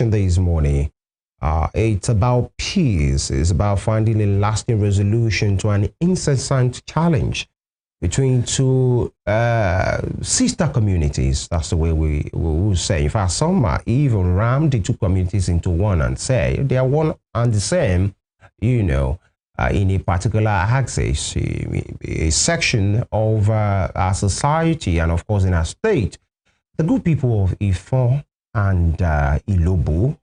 this morning, it's about peace. It's about finding a lasting resolution to an incessant challenge between two sister communities. That's the way we will say. In fact, some are even rammed the two communities into one and say they are one and the same, in a particular axis, a section of our society and, of course, in our state. The good people of Ifon and Ilobu,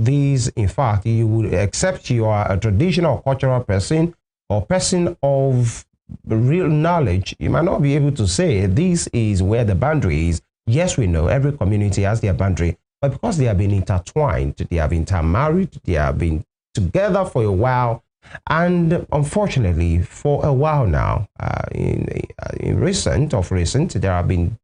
these, in fact, you would accept you are a traditional cultural person or person of real knowledge, you might not be able to say this is where the boundary is. Yes, we know every community has their boundary, but because they have been intertwined, they have been intermarried, they have been together for a while, and unfortunately, for a while now, in recent, there have been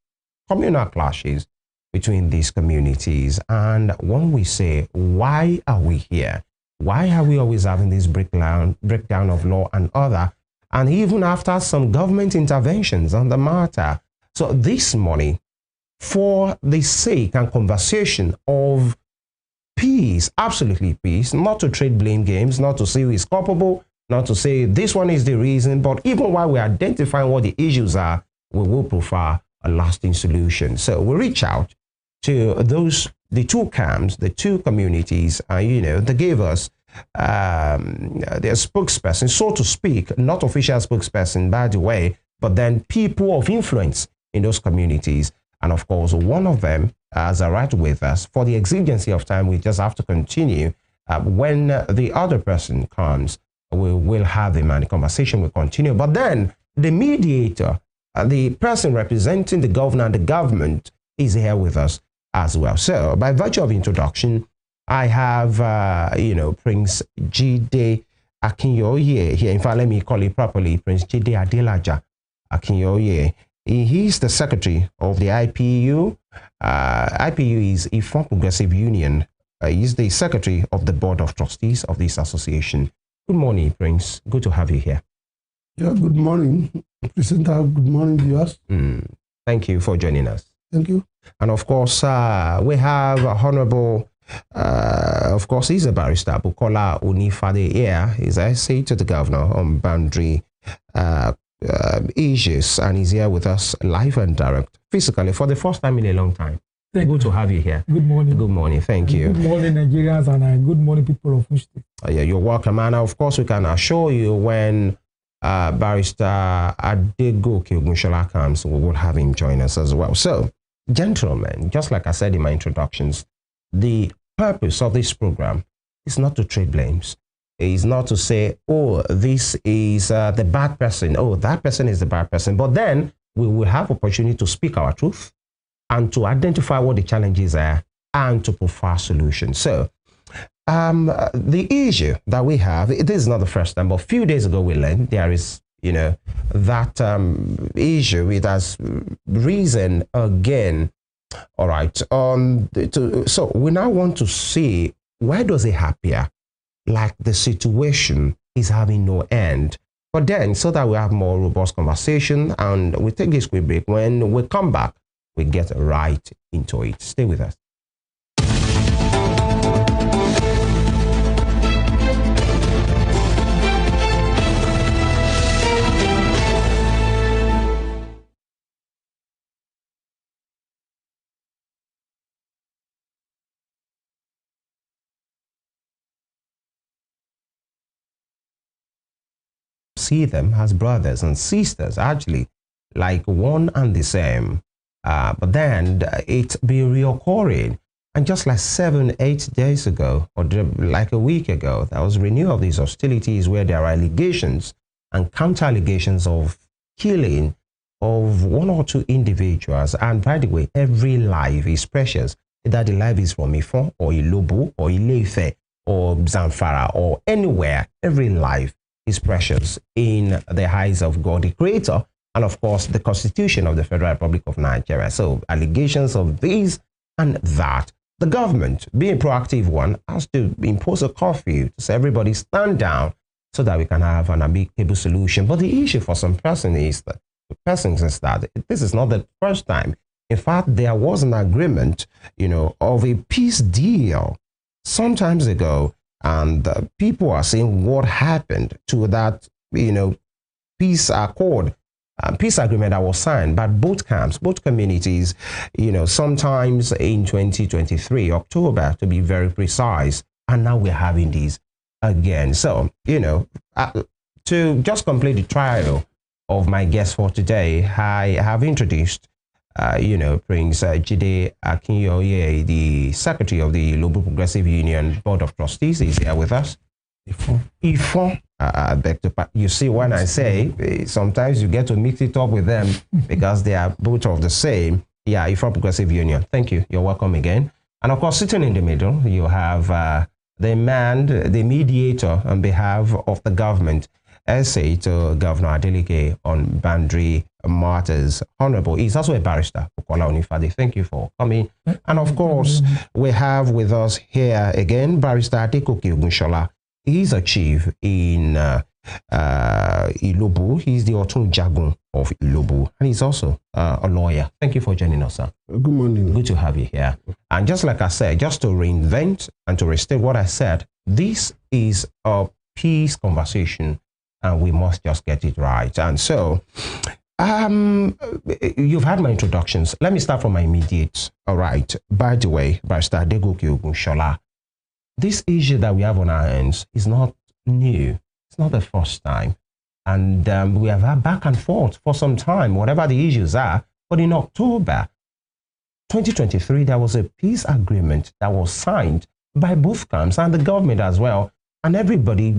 communal clashes between these communities. And when we say, why are we here? Why are we always having this breakdown of law and order? And even after some government interventions on the matter. So this morning, for the sake and conversation of peace, absolutely peace, not to trade blame games, not to say who is culpable, not to say this one is the reason, but even while we're identifying what the issues are, we will prefer a lasting solution. So we reach out to the two camps, the two communities, they gave us their spokesperson, so to speak, not official spokesperson, by the way, but then people of influence in those communities. And of course, one of them has arrived with us. For the exigency of time, we just have to continue. When the other person comes, we will have him and the conversation will continue. But then the mediator, the person representing the governor and the government, is here with us as well. So by virtue of introduction, I have, Prince Jide Akinyoye here. In fact, let me call it properly, Prince Jide Adelaja Akinyoye. He is the secretary of the IPU. IPU is Ifon Progressive Union. He's the secretary of the board of trustees of this association. Good morning, Prince. Good to have you here. Yeah, good morning, presenter. Good morning, viewers. Thank you for joining us. Thank you. And of course, we have Honorable, of course, he's a barrister, Bukola Unifade here. He's essay to the governor on boundary issues, and he's here with us live and direct, physically, for the first time in a long time. Good to have you here. Good morning. Good morning. Thank you. Good morning, Nigerians, and good morning, people of Hostility. Yeah, you're welcome. And of course, we can assure you when Barrister Adegoke Ogunshola comes, we will have him join us as well. So, gentlemen, just like I said in my introductions, the purpose of this program is not to trade blames. It's not to say, oh, this is the bad person. Oh, that person is the bad person. But then we will have opportunity to speak our truth and to identify what the challenges are and to provide solutions. So the issue that we have, this is not the first time, but a few days ago we learned there is, that issue. It has risen again. All right. So we now want to see, where does it appear like the situation is having no end? But then, so that we have more robust conversation, and we take this quick break. When we come back, we get right into it. Stay with us. See them as brothers and sisters, actually, like one and the same. But then it be reoccurring. And just like 7-8 days ago, or like a week ago, there was renewal of these hostilities where there are allegations and counter allegations of killing of one or two individuals. And by the way, every life is precious. Either the life is from Ifon or Ilobu or Ileife or Zamfara or anywhere, every life is precious in the eyes of God, the Creator, and of course, the Constitution of the Federal Republic of Nigeria. So allegations of this and that. The government, being proactive one, has to impose a curfew to say everybody stand down so that we can have an amicable solution. But the issue for some person is that this is not the first time. In fact, there was an agreement, of a peace deal some times ago, and people are saying what happened to that, peace accord, peace agreement that was signed by both camps, both communities, sometimes in 2023, October, to be very precise. And now we're having these again. So, to just complete the trial of my guest for today, I have introduced, Prince Jide Akinyoye, the Secretary of the Ilobu Progressive Union Board of Trustees, is here with us. Ifon. You see, when I say, sometimes you get to mix it up with them because they are both of the same. Yeah, Ifon Progressive Union. Thank you. You're welcome again. And of course, sitting in the middle, you have the mediator on behalf of the government, essay to Governor Adeleke on boundary matters. Honorable, he's also a barrister, Bukola Onifade. Thank you for coming. And of course, we have with us here again, Barrister Adekoke Ogunshola. He's a chief in Ilobu. He's the Otun Jagun of Ilobu, and he's also a lawyer. Thank you for joining us, sir. Good morning. Good to have you here. And just like I said, just to reinvent and to restate what I said, this is a peace conversation, and we must just get it right. And so, you've had my introductions. Let me start from my immediate. All right. By the way, Barrister Adekoke Ogunshola, this issue that we have on our hands is not new. It's not the first time. And we have had back and forth for some time, whatever the issues are. But in October 2023, there was a peace agreement that was signed by both camps and the government as well. And everybody,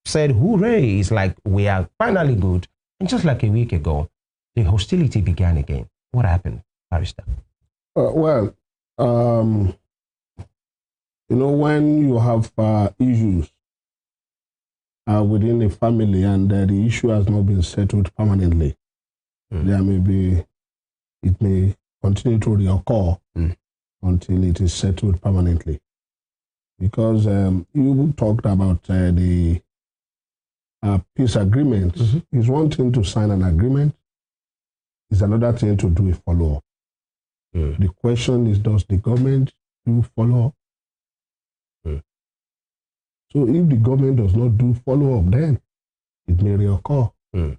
said, hooray, it's like we are finally good. And just like a week ago, the hostility began again. What happened, Barrister? When you have issues within a family and the issue has not been settled permanently, it may continue to reoccur until it is settled permanently. Because you talked about the peace agreement. It's one thing to sign an agreement, it's another thing to do a follow-up. The question is, does the government do follow-up? So if the government does not do follow-up, then it may reoccur. So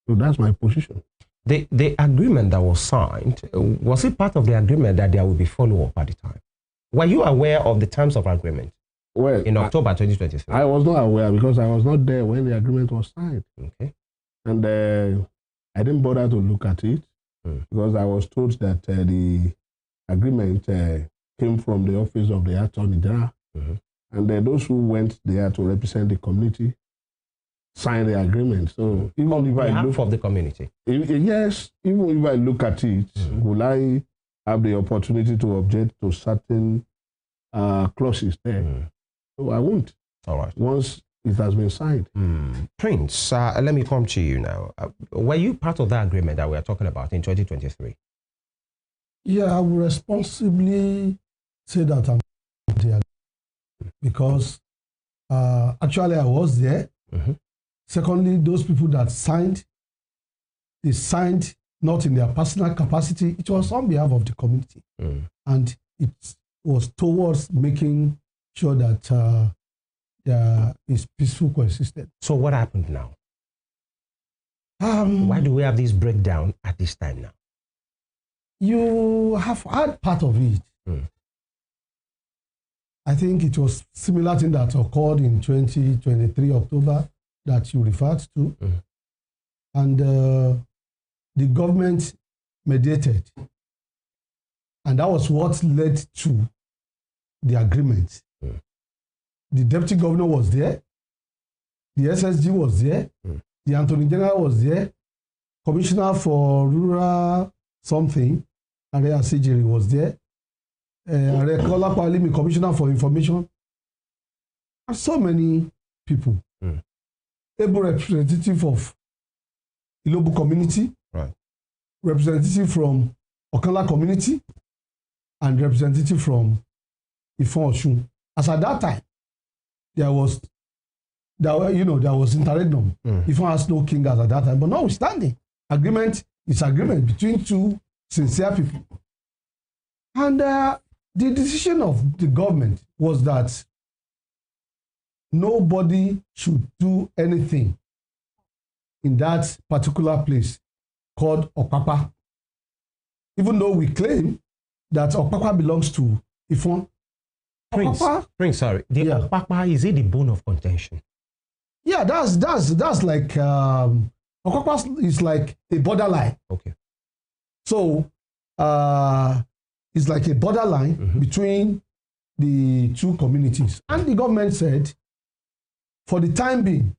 that's my position. The agreement that was signed, was it part of the agreement that there will be follow-up at the time? Were you aware of the terms of agreement in October 2023? I was not aware because I was not there when the agreement was signed. Okay. And I didn't bother to look at it because I was told that the agreement came from the office of the Attorney General. And those who went there to represent the community signed the agreement. So even if I look of the community, yes, even if I look at it, will I have the opportunity to object to certain clauses there? So I won't. All right. Once it has been signed. Prince, let me come to you now. Were you part of that agreement that we are talking about in 2023? Yeah, I will responsibly say that I'm there because actually I was there. Secondly, those people that signed, they signed not in their personal capacity. It was on behalf of the community. And it was towards making sure that there is peaceful coexistence. So what happened now? Why do we have this breakdown at this time now? You have had part of it. I think it was similar thing that occurred in 2023 October that you referred to. And the government mediated. And that was what led to the agreement. The deputy governor was there. The SSG was there. The Attorney General was there. Commissioner for Rural something, Area Sijiri, was there. Kola Palimi, Commissioner for Information. And so many people. Able representative of Ilobu community, representative from Okala community, and representative from Ifon Osun. As at that time, there was interregnum. Ifon has no king as at that time, but notwithstanding, agreement is agreement between two sincere people. And The decision of the government was that nobody should do anything in that particular place called Okpakpa. Even though we claim that Okpakpa belongs to Ifon. Prince, sorry. The Okpakpa, is it the bone of contention? Yeah, that's like Okpakpa is like a borderline. Okay. So it's like a borderline between the two communities. And the government said, for the time being,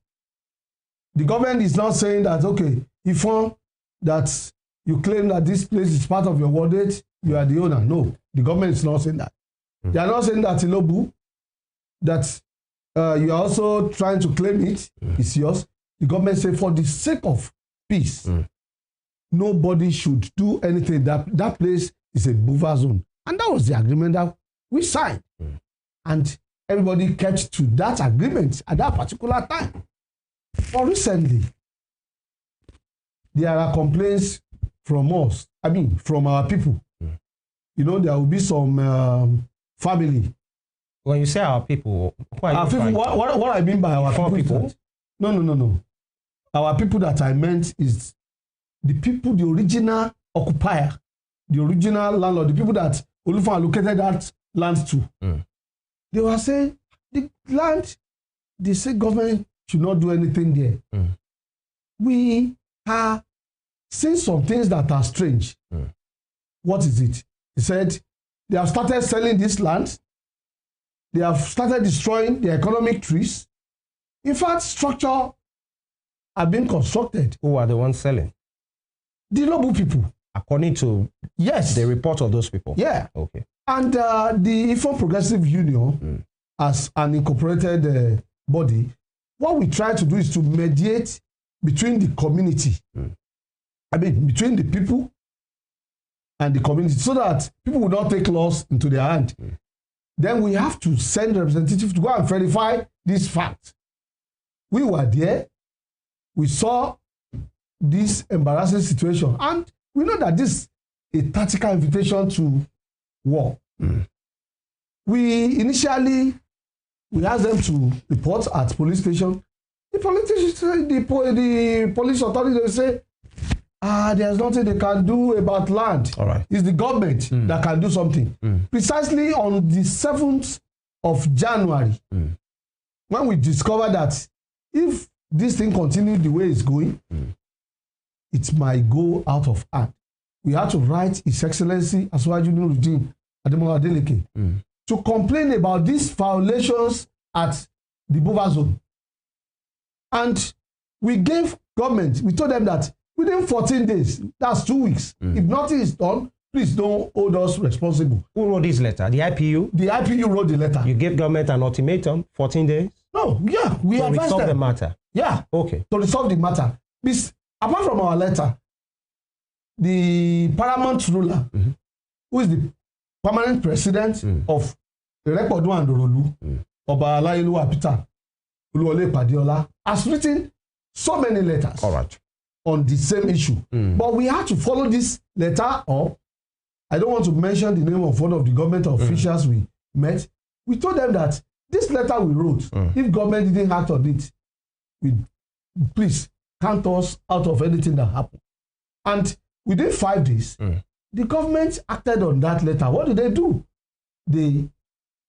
the government is not saying that, okay, Ifon, that you claim that this place is part of your wardage, you are the owner. No, the government is not saying that. They are not saying that Ilobu, that you are also trying to claim it, it's yours. The government said, for the sake of peace, nobody should do anything. That place is a buffer zone. And that was the agreement that we signed. And everybody kept to that agreement at that particular time. But recently, there are complaints from us, from our people. You know, there will be some family. When you say our people, who are our people, what I mean by our people? No. Our people that I meant is the people, the original occupier, the original landlord, the people that Olufan allocated that land to. They were saying the land, they say government should not do anything there. We are seeing some things that are strange. What is it? He said they have started selling this land. They have started destroying the economic trees. In fact, structure are being constructed. Who are the ones selling? The Ilobu people. According to the report of those people. Yeah. Okay. And the Ifon Progressive Union, as an incorporated body, what we try to do is to mediate between the community. Between the people and the community, so that people will not take laws into their hand. Then we have to send representatives to go and verify this fact. We were there. We saw this embarrassing situation. And we know that this is a tactical invitation to war. We initially, we asked them to report at police station. The police authority, they say, there's nothing they can do about land. All right. It's the government that can do something. Precisely on the 7th of January, when we discovered that if this thing continues the way it's going, it might go out of hand. We had to write His Excellency Asiwaju Nurudeen Ademola Adeleke to complain about these violations at the buffer zone. And we gave government, we told them that within 14 days, that's 2 weeks. If nothing is done, please don't hold us responsible. Who wrote this letter? The IPU? The IPU wrote the letter. You gave government an ultimatum, 14 days? No, yeah, we advised them. To resolve the matter? Yeah. Okay. To resolve the matter. This, apart from our letter, the paramount ruler, who is the permanent president of Irepodu and Orolu, Oba Alayeluwa Peter Oluwole Padiola, has written so many letters. All right. On the same issue. But we had to follow this letter up. I don't want to mention the name of one of the government officials we met. We told them that this letter we wrote, if government didn't act on it, please count us out of anything that happened. And within 5 days, the government acted on that letter. What did they do? They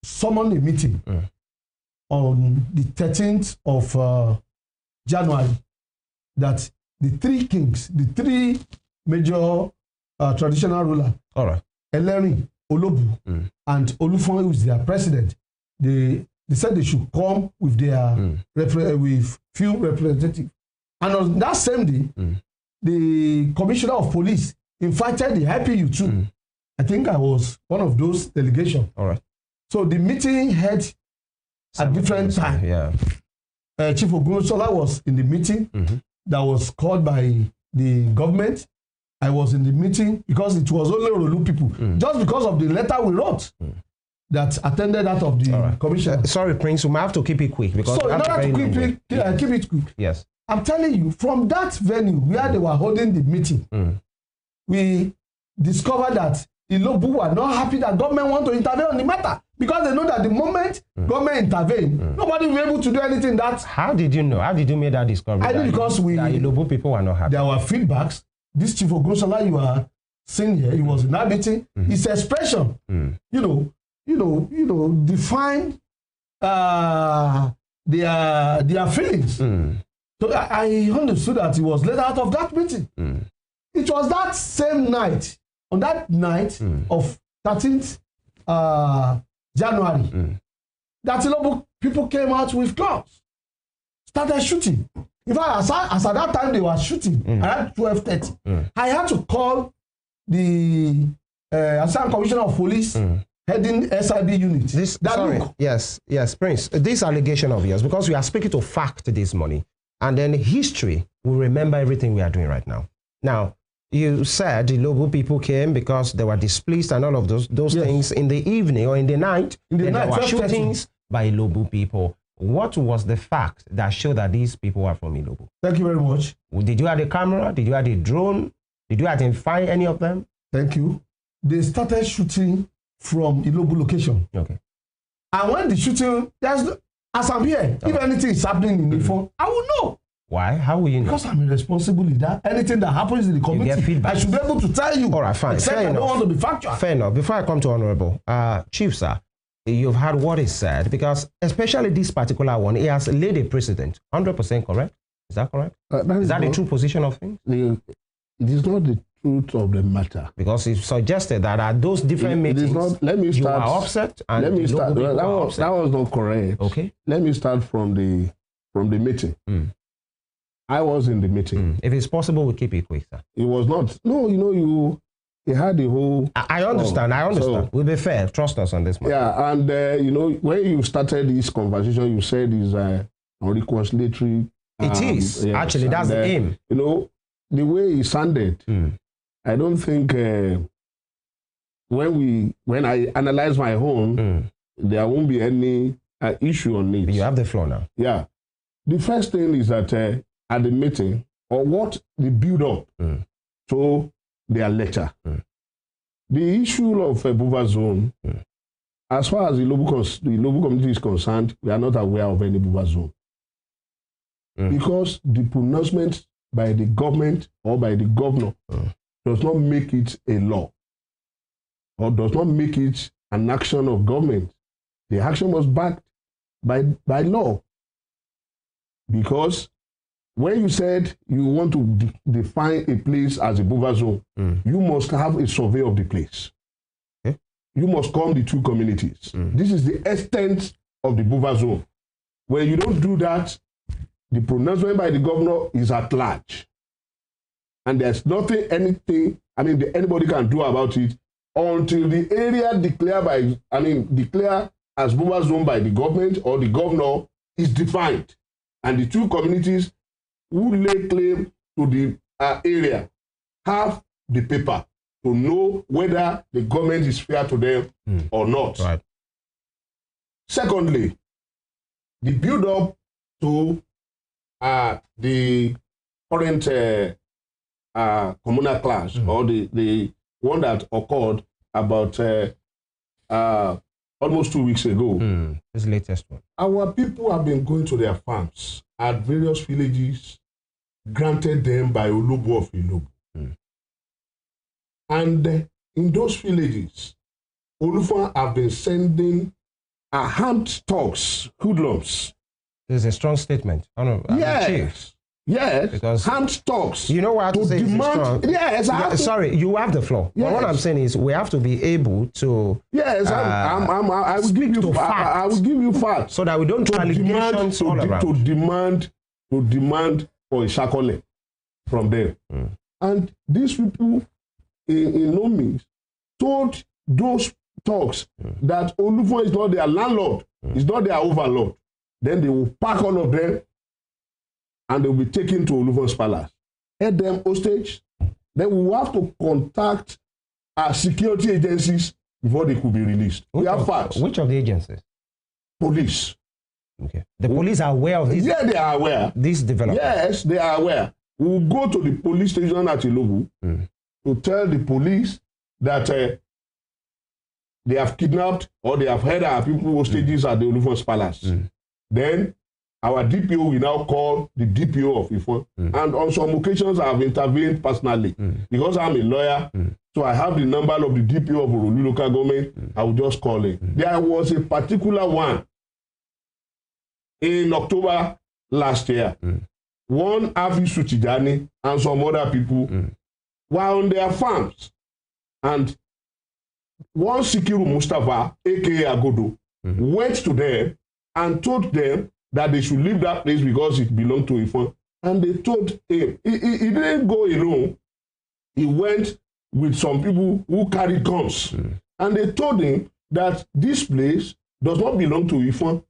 summoned a meeting on the 13th of January that the three kings, the three major traditional rulers, Elerin, Olobu, and Olufon, who is their president, they said they should come with their with few representatives. And on that same day, the commissioner of police invited the IPU too. I think I was one of those delegations. All right. So the meeting had at different times. Yeah. Chief Ogunsola was in the meeting that was called by the government. I was in the meeting because it was only Orolu people. Just because of the letter we wrote that attended that of the commission. Sorry, Prince, we might have to keep it quick. Because so in order to keep it quick. Yes. I'm telling you, from that venue where they were holding the meeting, we discovered that Ilobu were not happy that government want to intervene on the matter because they know that the moment government intervene, nobody will be able to do anything. How did you know? How did you make that discovery? I know because that Ilobu people were not happy. There were feedbacks. This Chief Ogunsola you are seeing here, he was in that meeting. His expression, defined their feelings. So I understood that he was let out of that meeting. It was that same night, on that night of 13th January, that Ilobu people came out with clubs, started shooting. In fact, as at that time they were shooting around 12:30. I had to call the Assistant Commissioner of Police heading SIB unit. Yes, Prince. This allegation of yours, because we are speaking to fact this morning, and then history will remember everything we are doing right now. Now, you said the Ilobu people came because they were displeased and all of those things in the evening or in the night. There were shootings by Ilobu people. What was the fact that showed that these people were from Ilobu? Thank you very much. Did you have a camera? Did you have a drone? Did you identify any of them? Thank you. They started shooting from Ilobu location. Okay. And when the shooting, as I'm here, if anything is happening in Ifon, I will know. Why? How will you know? Because I'm a responsible leader. Anything that happens in the community, I should be able to tell you. All right, fine. Except I don't want to be factual. Fair enough. Before I come to Honorable, Chief, sir, you've heard what is said, because especially this particular one, it has laid a precedent. 100% correct? Is that correct? Is that the true position of things? It is not the truth of the matter. Because it suggested that at those different meetings, you are upset and let me start. That was not correct. Okay. Let me start from the meeting. I was in the meeting. If it's possible, we'll keep it quick, sir. It was not. No, you had the whole... I understand. So, we'll be fair. Trust us on this one. Yeah, and, when you started this conversation, you said it's reconciliatory. It is. Yes, actually, that's the aim. The way it sounded, I don't think when I analyze my own, there won't be any issue on it. You have the floor now. Yeah. The first thing is that at the meeting, or what the build-up to their letter, the issue of a buffer zone, as far as the Ilobu community is concerned, we are not aware of any buffer zone. Because the pronouncement by the government or by the governor does not make it a law, or does not make it an action of government. The action was backed by law. Because when you said you want to define a place as a buffer zone, you must have a survey of the place. Okay. You must come the two communities. This is the extent of the buffer zone. When you don't do that, the pronouncement by the governor is at large. And there's anything anybody can do about it until the area declared as buffer zone by the government or the governor is defined. And the two communities who lay claim to the area have the paper to know whether the government is fair to them or not. Right. Secondly, the build-up to the current communal clash, or the one that occurred about almost 2 weeks ago. This latest one. Our people have been going to their farms at various villages granted them by Ilobu of Ilobu. And in those villages, Olufan have been sending armed thugs, hoodlums. This is a strong statement. Yes. Because armed thugs. You know what I have to say? Demand, yes. Sorry, you have the floor. Yes. What I'm saying is we have to be able to. Yes, I will give you facts. I will give you facts. So that we don't do allegations all around. To demand for a shakole from them. And these people in no means told those thugs that Olufan is not their landlord, is not their overlord. Then they will pack all of them and they will be taken to Olufan's palace. Held them hostage. Then we will have to contact our security agencies before they could be released. We have facts. Which of the agencies? Police. Okay. The police are aware of this? Yeah, they are aware. This development? Yes, they are aware. We will go to the police station at Ilobu to tell the police that they have kidnapped or they have held our people hostages at the Olufon's palace. Then our DPO will now call the DPO of Ifon. And on some occasions, I have intervened personally because I'm a lawyer. So I have the number of the DPO of Orolu local government. I will just call it. There was a particular one in October last year. One Afisu Tijani and some other people were on their farms. And one Sikiru Mustafa, aka Agodo, went to them and told them that they should leave that place because it belonged to Ifon. And they told him, he didn't go alone. He went with some people who carried guns. And they told him that this place does not belong to Ifon.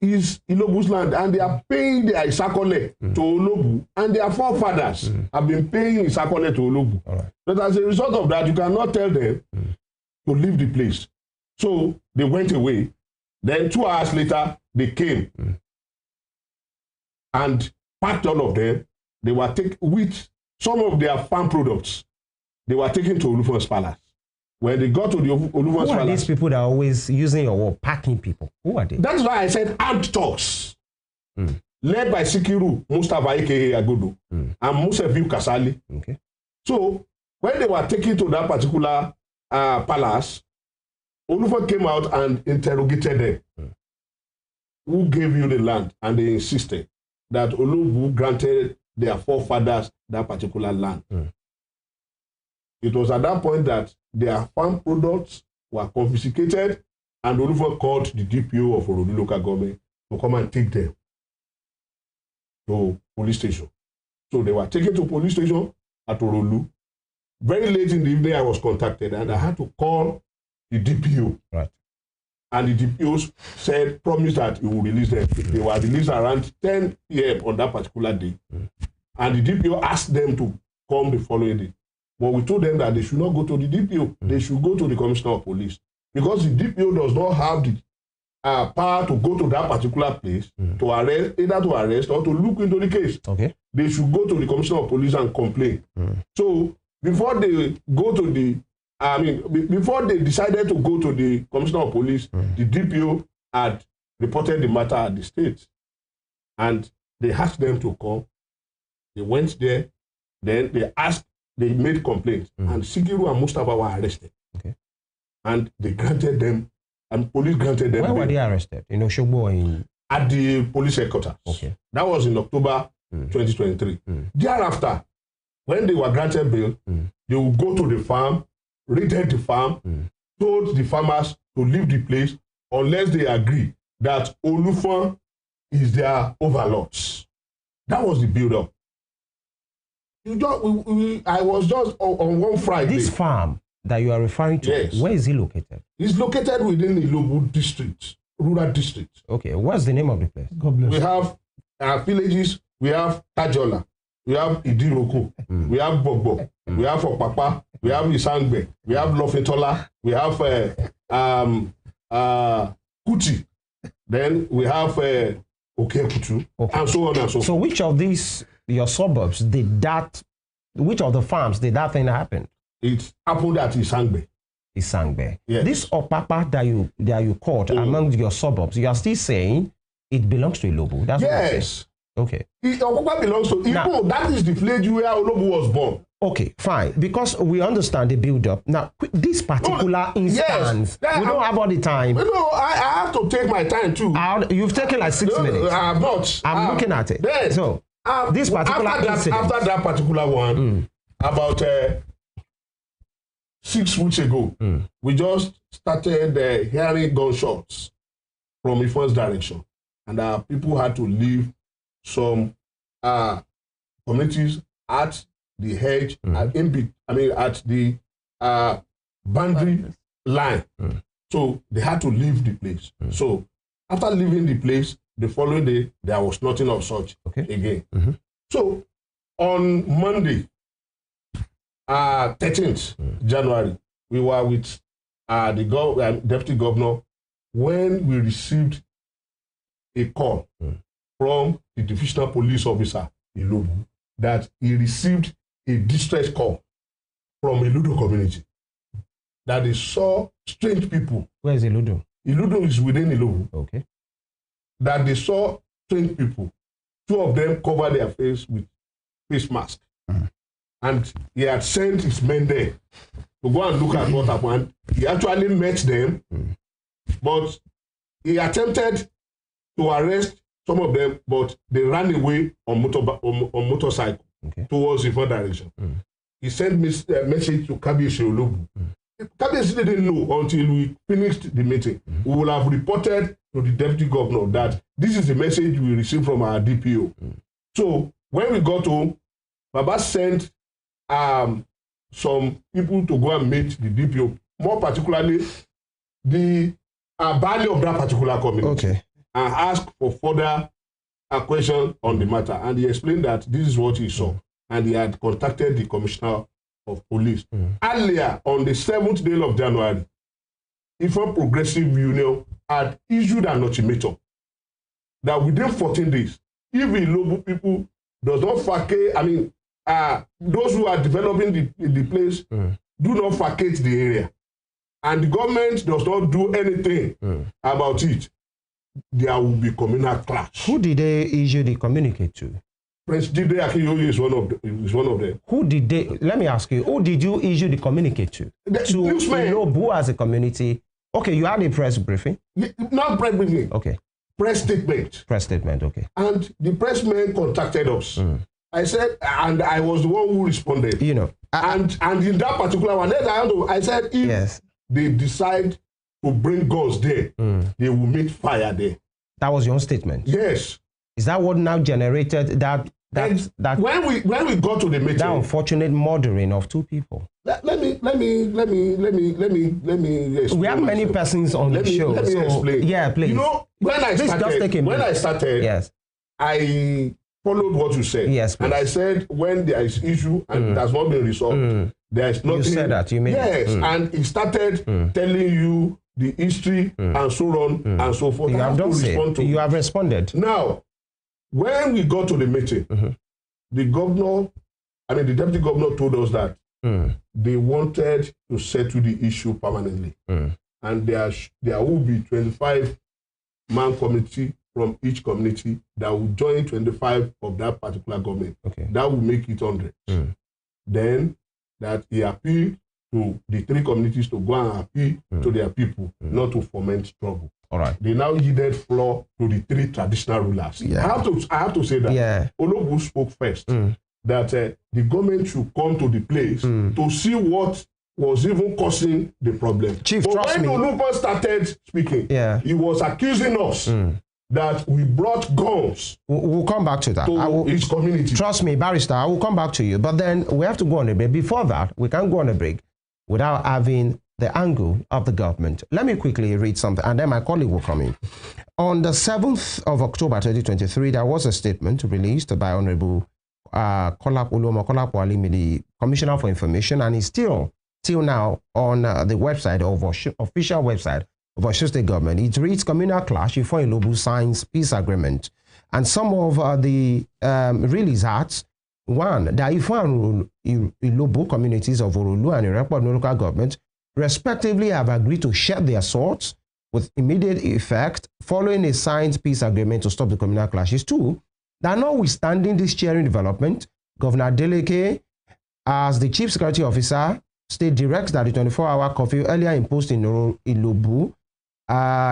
Is Ilobu's land, and they are paying their Isakole to Olobu, and their forefathers have been paying Isakole to Olobu. Right. But as a result of that, you cannot tell them to leave the place. So they went away. Then 2 hours later, they came and packed all of them. They were taken with some of their farm products. They were taken to Olufon's palace. When they got to the Olufon's palace. Who are these people that are always using your word, packing people? Who are they? That's why I said armed thugs. Led by Sikiru Mustafa aka Agodo and Musefiu Kasali. Okay. So when they were taken to that particular palace, Olufon came out and interrogated them. Who gave you the land? And they insisted that Olobu granted their forefathers that particular land. It was at that point that their farm products were confiscated, and Olufon called the DPO of Orolu local government to come and take them to police station. So they were taken to police station at Orolu. Very late in the evening, I was contacted, and I had to call the DPO. Right. And the DPO said, promised that he will release them. They were released around 10 p.m. on that particular day. And the DPO asked them to come the following day. But we told them that they should not go to the DPO. They should go to the Commissioner of Police. Because the DPO does not have the power to go to that particular place to arrest, either to arrest or to look into the case. Okay. They should go to the Commissioner of Police and complain. So before they go to the, before they decided to go to the Commissioner of Police, the DPO had reported the matter at the state. And they asked them to come. They went there. Then they made complaints. And Sikiru and Mustafa were arrested. Okay. And they granted them, and police granted them. Where were they arrested? In Oshogbo? At the police headquarters. Okay. That was in October 2023. Thereafter, when they were granted bail, they would go to the farm, raided the farm, told the farmers to leave the place unless they agree that Olufon is their overlords. That was the build-up. I was just on one Friday. This farm that you are referring to, yes. Where is it located? It's located within the Ilobu district, rural district. Okay, what's the name of the place? God bless. We have villages, we have Tajola, we have Idiroko, we have Bogbo, we have Okpapa, we have Isangbe, we have Lofetola, we have Kuti, then we have Okekutu, and so on and so forth. So which of these, your suburbs, which of the farms did that thing happen? It happened at Isangbe. Isangbe. Yes. This Okpapa that you caught among your suburbs, you are still saying it belongs to Ilobu. That's yes. What okay. Okpapa belongs to Ilobu. That is the village where Olobu was born. Okay, fine. Because we understand the build-up. Now, this particular instance, we don't have all the time. No, I have to take my time too. You've taken like 6 minutes. I have not. I'm looking at it. Then, so, this particular incident. After that particular one, about 6 weeks ago, we just started hearing gunshots from Ifon's direction. And people had to leave some communities at the hedge, at the boundary line. So they had to leave the place. So after leaving the place, the following day, there was nothing of such again. So on Monday, 13th January, we were with the deputy governor when we received a call from the divisional police officer, Ilobu, that he received a distress call from a Ilobu community that they saw strange people. Where is Ilobu? Ilobu is within Ilobu. Okay. That they saw strange people. 2 of them covered their face with face mask. And he had sent his men there to go and look at what happened. He actually met them, but he attempted to arrest some of them, but they ran away on motorcycle towards the Ifon direction. He sent a message to Kabiyesi Ilobu. Kabiyesi didn't know until we finished the meeting. We will have reported to the deputy governor that this is the message we received from our DPO. So when we got home, Baba sent some people to go and meet the DPO, more particularly the value of that particular community, and ask for further question on the matter. And he explained that this is what he saw, and he had contacted the commissioner of police. Earlier, on the 7th day of January, Ifon Progressive Union had issued an ultimatum that within 14 days, if Ilobu people does not vacate, I mean, those who are developing the place do not vacate the area, and the government does not do anything about it, there will be communal clash. Who did they issue the communique to? Prince Jide Akinyoye is one of them. Who did they? Let me ask you. Who did you issue the communique to? To Ilobu as a community. Okay, you had a press briefing. Not press briefing. Okay. Press statement. Press statement. Okay. And the pressman contacted us. I said, and I was the one who responded. You know. And in that particular one, I said, if they decide to bring guns there, they will meet fire there. That was your own statement. Yes. Is that what now generated that when we got to the meeting, that unfortunate murdering of 2 people? Let me explain. We have many persons on the show. Let me explain. Yeah, please. You know, when I started, yes, I followed what you said. Yes, please. And I said when there is issue and it has not been resolved, there is nothing. You said that. You mean and he started telling you the history and so on and so forth. You have responded. Now, when we got to the meeting, the deputy governor told us that they wanted to settle the issue permanently. And there will be 25-man committee from each community that will join 25 of that particular government. That will make it 100. Then that he appealed to the 3 communities to go and appeal to their people, not to foment trouble. All right. They now yielded floor to the 3 traditional rulers. I have to say that Ilobu spoke first. That the government should come to the place to see what was even causing the problem. Chief, but trust when me. Ilobu started speaking, he was accusing us that we brought guns. We'll come back to that. To his community. Trust me, Barrister, I will come back to you. But then we have to go on a break. Before that, we can't go on a break without having the angle of the government. Let me quickly read something, and then my colleague will come in. On the 7th of October 2023, there was a statement released by Honorable Kolapo Alimi, the Commissioner for Information, and it's till now on the website of official website of Osun State Government. It reads, communal clash before Ilobu signs peace agreement. And some of the release acts, one, the Ifon and Ilobu communities of Orulu and Irepo local government respectively have agreed to share their swords with immediate effect following a signed peace agreement to stop the communal clashes. 2, that notwithstanding this sharing development, Governor Adeleke, as the Chief Security Officer, state directs that the 24-hour curfew earlier imposed in Ilobu,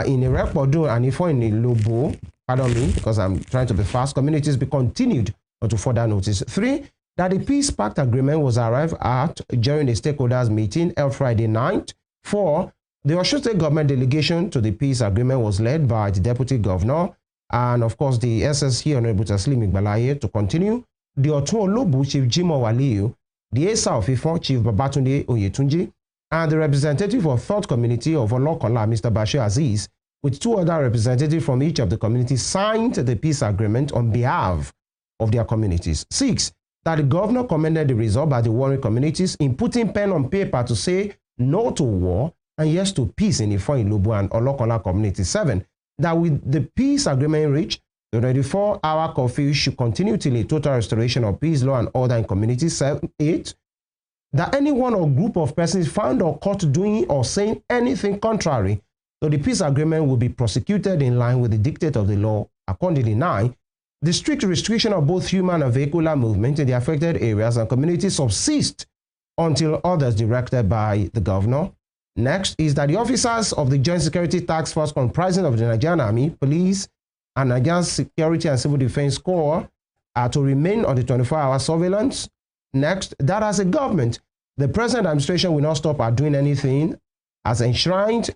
in Irepo and Ifon in Ilobu, pardon me, because I'm trying to be fast, communities be continued until further notice. 3, that the peace pact agreement was arrived at during the stakeholders meeting held Friday night. 4, the Osun State government delegation to the peace agreement was led by the deputy governor and, of course, the SSC Honorable Taslim Igbalaye to continue. The Otun Ilobu Chief Jimo Waliyu, the Esa of Ifon Chief Babatunde Oyetunji, and the representative of Thought Community of Olokola, Mr. Bashir Aziz, with 2 other representatives from each of the communities, signed the peace agreement on behalf of their communities. 6, that the governor commended the result by the warring communities in putting pen on paper to say no to war and yes to peace in Ifon, Ilobu, and Olokola communities. 7, that with the peace agreement reached, the 24-hour curfew should continue till a total restoration of peace, law, and order in communities. 8, that anyone or group of persons found or caught doing or saying anything contrary to the peace agreement will be prosecuted in line with the dictate of the law. Accordingly, 9, the strict restriction of both human and vehicular movement in the affected areas and communities subsist until orders directed by the governor. Next is that the officers of the Joint Security Task Force comprising of the Nigerian Army, Police, and Nigerian Security and Civil Defense Corps are to remain on the 24-hour surveillance. Next, that as a government, the present administration will not stop at doing anything as enshrined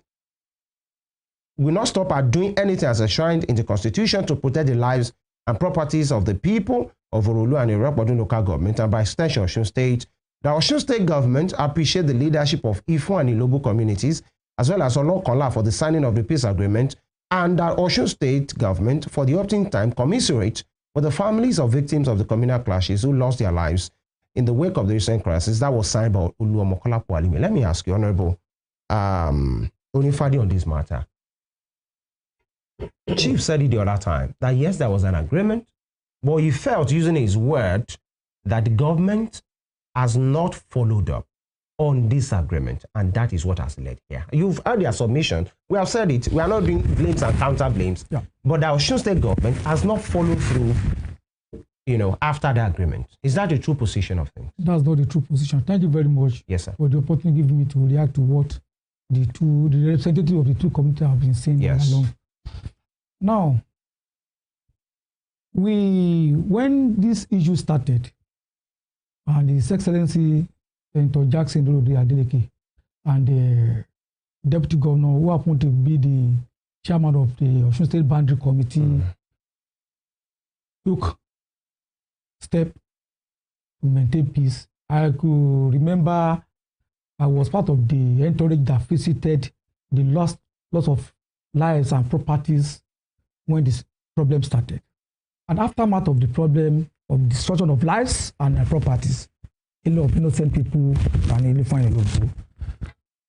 in the Constitution to protect the lives and properties of the people of Orolu and Iroquois local government, and by extension, Osun State. The Osun State government appreciate the leadership of Ifon and Ilobu communities, as well as Olokola for the signing of the peace agreement, and the Osun State government for the opting time commiserate with the families of victims of the communal clashes who lost their lives in the wake of the recent crisis. That was signed by Oluomokola Pualimi. Let me ask you, Honorable Onifadi, on this matter. Chief said it the other time that yes, there was an agreement, but he felt, using his word, that the government has not followed up on this agreement, and that is what has led here. You've heard their submission. We have said it. We are not doing blames and counter blames, but the Osun State government has not followed through, after the agreement. Is that the true position of things? That's not the true position. Thank you very much, yes, sir, for the opportunity given me to react to what the representative of the two communities have been saying all along. Now, when this issue started, and His Excellency Senator Jackson Adeleke and the Deputy Governor, who happened to be the chairman of the Osun State Boundary Committee, took step to maintain peace. I could remember I was part of the entourage that visited the loss of lives and properties when this problem started. And aftermath of the problem of destruction of lives and properties, a lot of innocent people and Ilobu,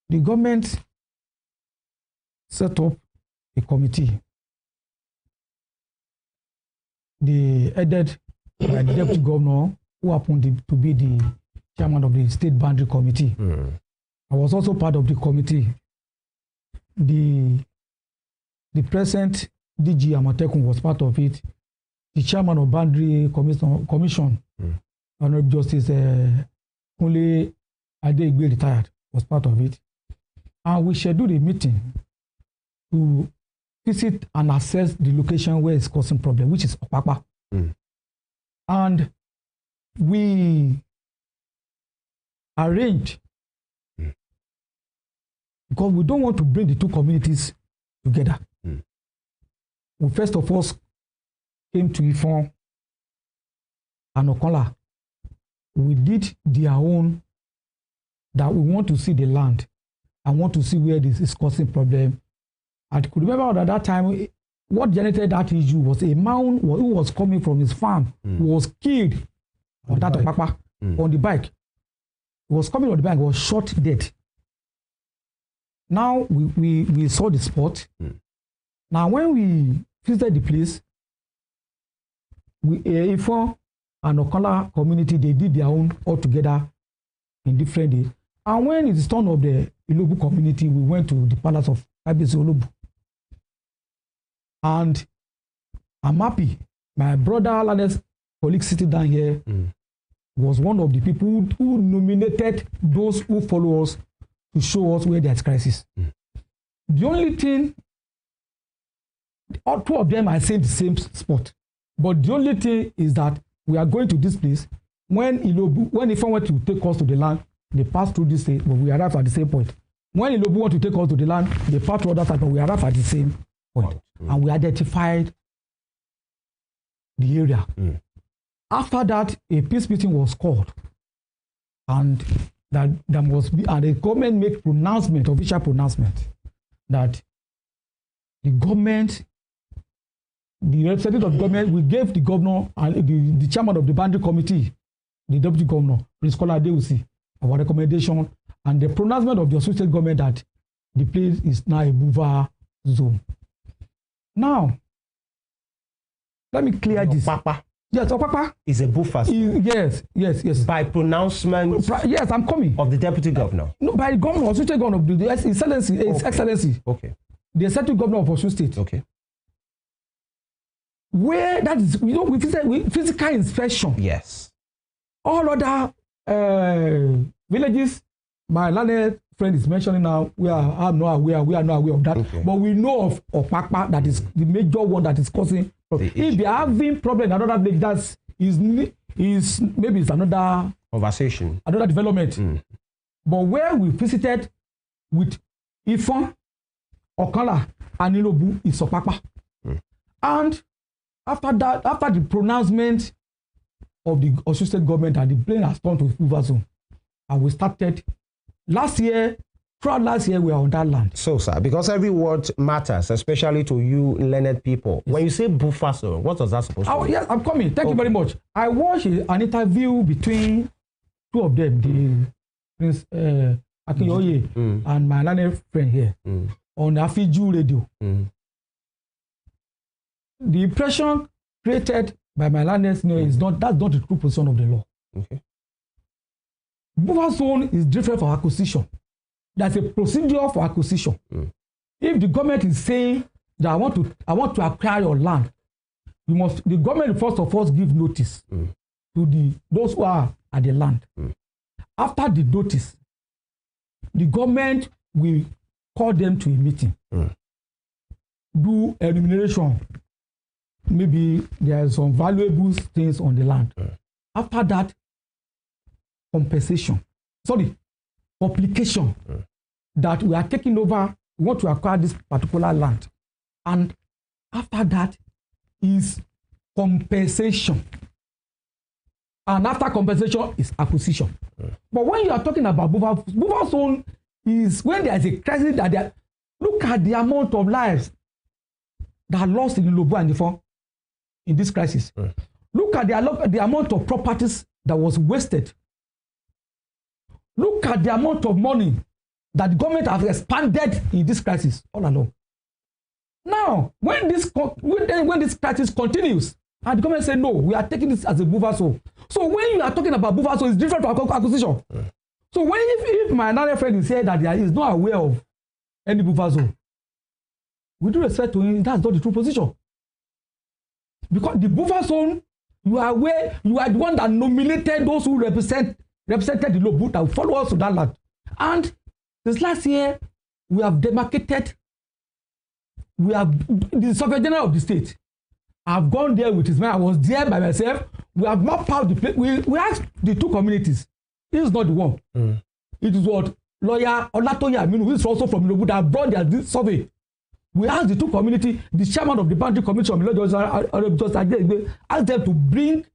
the government set up a committee. They headed by the Deputy Governor, who happened to be the chairman of the State Boundary Committee. I was also part of the committee. The present DG Amatekun was part of it. The chairman of Boundary Commission, Honorable Justice Kunle Adeigbe retired, was part of it. And we scheduled a meeting to visit and assess the location where it's causing problem, which is Okpakpa. And we arranged, because we don't want to bring the two communities together. We first of all came to Ifon and Okola. We did their own, that we want to see the land and want to see where this is causing problem. I could remember at that time, what generated that issue was a man who was coming from his farm, was killed on that Okpakpa, on the bike. He was coming on the bike, was shot dead. Now we saw the spot. Now when we visited the place, Ifon and Okola community, they did their own all together in different days. And when it's turn of the Ilobu community, we went to the palace of Ilobu. And I'm happy. My brother, Lanes, colleague sitting down here, was one of the people who nominated those who follow us to show us where there's crisis. The only thing, all two of them are saying the same spot. But the only thing is that we are going to this place. When Ifon went to take us to the land, they passed through this state, but we arrived at the same point. When Ilobu want to take us to the land, they passed through other side, but we arrived at the same point. And we identified the area. After that, a peace meeting was called, and that there must be, and the government made pronouncement, official pronouncement, that the government, the representative of the government, we gave the governor and the chairman of the boundary committee, the deputy governor, Prince Kola Adewusi, our recommendation and the pronouncement of the Osun State government that the place is now a buffer zone. Now, let me clear this. Yes, Opapa is a buffer zone. Yes. By pronouncement. Yes, I'm coming. Of the deputy governor. No, by the governor, Osun State governor, the excellency, His Excellency. Okay. The executive governor of Osun State. Okay. Where that is, we physical inspection. Yes. All other villages, my landed friend is mentioning now, we are not aware of that. Okay. But we know of Opapa, that is the major one that is causing problems. If they are having problem in another village, that is maybe it's another conversation, another development. But where we visited with Ifon, Okala, and Ilobu is Opapa. And after that, after the pronouncement of the Osun State government and the plane has turned to buffer zone, and we started last year. Throughout last year, we are on that land. So, sir, because every word matters, especially to you learned people. Yes. When you say buffer zone, what was that supposed to mean? Yes, I'm coming. Thank you very much. I watched an interview between two of them, the Prince Akinyoye and my learned friend here on Afiju Radio. The impression created by my learners is that's not the true position of the law. Okay. Buffer zone is different from acquisition. There's a procedure for acquisition. If the government is saying that I want to acquire your land, the government first of all give notice to those who are at the land. After the notice, the government will call them to a meeting, do enumeration. Maybe there are some valuable things on the land. After that, publication that we are taking over, we want to acquire this particular land. And after that is compensation. And after compensation is acquisition. But when you are talking about buffer zone is when there is a crisis look at the amount of lives that are lost in Ilobu and Ifon in this crisis. Look at the amount of properties that was wasted. Look at the amount of money that the government has expanded in this crisis all along. Now, when this crisis continues, and the government say no, we are taking this as a buffer zone. So when you are talking about buffer zone, it's different from acquisition. So when if my another friend is saying that he is not aware of any buffer zone, with due respect to him, that's not the true position. Because the buffer zone, you are the one that nominated those who represented the Ilobu that follow us to that land. And this last year, we have demarcated, the Surveyor General of the state. I've gone there with his man. I was there by myself. We have mapped out the place. We asked the two communities. This is not the one. It is what lawyer Olatoye Aminu, who is also from Ilobu, that brought their survey. We asked the two community, the chairman of the boundary commission, asked them to bring